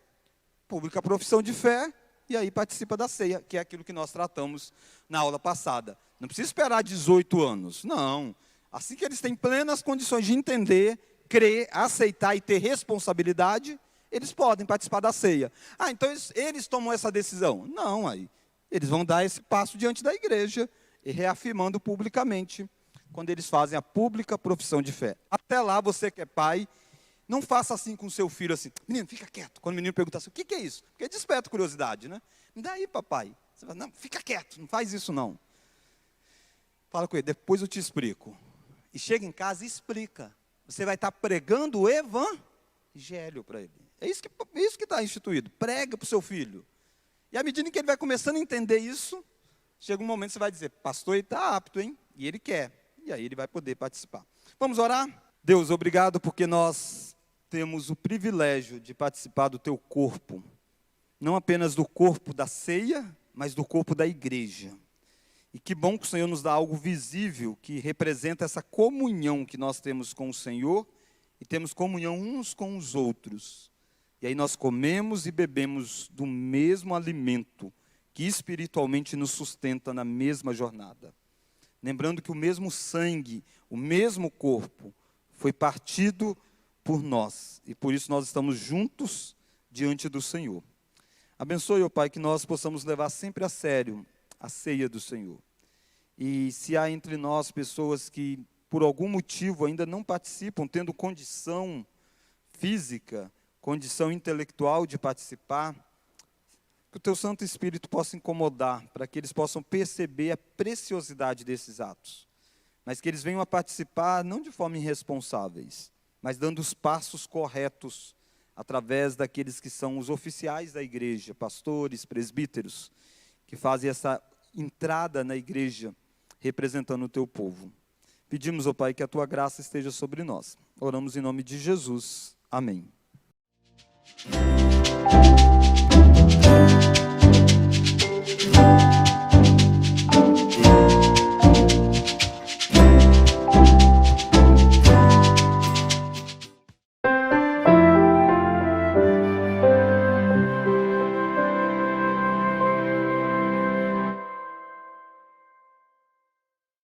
Pública profissão de fé e aí participa da ceia, que é aquilo que nós tratamos na aula passada. Não precisa esperar 18 anos, não. Assim que eles têm plenas condições de entender, crer, aceitar e ter responsabilidade, eles podem participar da ceia. Ah, então eles tomam essa decisão? Não, aí. Eles vão dar esse passo diante da igreja, e reafirmando publicamente, quando eles fazem a pública profissão de fé. Até lá, você que é pai, não faça assim com o seu filho, assim, menino, fica quieto. Quando o menino pergunta assim, o que é isso? Porque desperta curiosidade, né? Me dá aí, papai. Você fala, não, fica quieto, não faz isso não. Fala com ele, depois eu te explico. E chega em casa e explica. Você vai estar pregando o evangelho para ele. É isso que está instituído. Prega para o seu filho. E à medida que ele vai começando a entender isso, chega um momento que você vai dizer, pastor, ele está apto, hein? E ele quer. E aí ele vai poder participar. Vamos orar? Deus, obrigado porque nós temos o privilégio de participar do teu corpo. Não apenas do corpo da ceia, mas do corpo da igreja. E que bom que o Senhor nos dá algo visível que representa essa comunhão que nós temos com o Senhor e temos comunhão uns com os outros. E aí nós comemos e bebemos do mesmo alimento que espiritualmente nos sustenta na mesma jornada. Lembrando que o mesmo sangue, o mesmo corpo, foi partido por nós. E por isso nós estamos juntos diante do Senhor. Abençoe, ó Pai, que nós possamos levar sempre a sério a ceia do Senhor. E se há entre nós pessoas que, por algum motivo, ainda não participam, tendo condição física, condição intelectual de participar, que o Teu Santo Espírito possa incomodar, para que eles possam perceber a preciosidade desses atos. Mas que eles venham a participar, não de forma irresponsáveis, mas dando os passos corretos, através daqueles que são os oficiais da igreja, pastores, presbíteros, que fazem essa entrada na igreja, representando o Teu povo. Pedimos, ó Pai, que a Tua graça esteja sobre nós. Oramos em nome de Jesus. Amém.